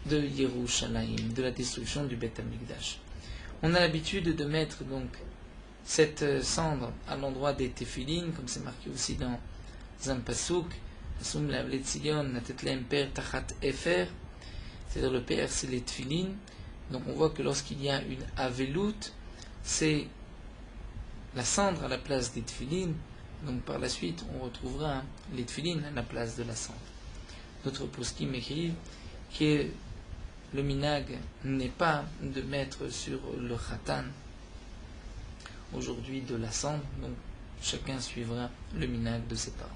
Speaker 1: de Yerushalayim, de la destruction du Beth Amikdash. On a l'habitude de mettre donc cette cendre à l'endroit des téphilines, comme c'est marqué aussi dans un pasuk, c'est-à-dire le père c'est les téphilines. Donc on voit que lorsqu'il y a une avelout, c'est la cendre à la place des téphilines. Donc par la suite on retrouvera les téphilines à la place de la cendre. D'autres poskim écrivent que le minag n'est pas de mettre sur le khatan aujourd'hui de la cendre, donc chacun suivra le minag de ses parents.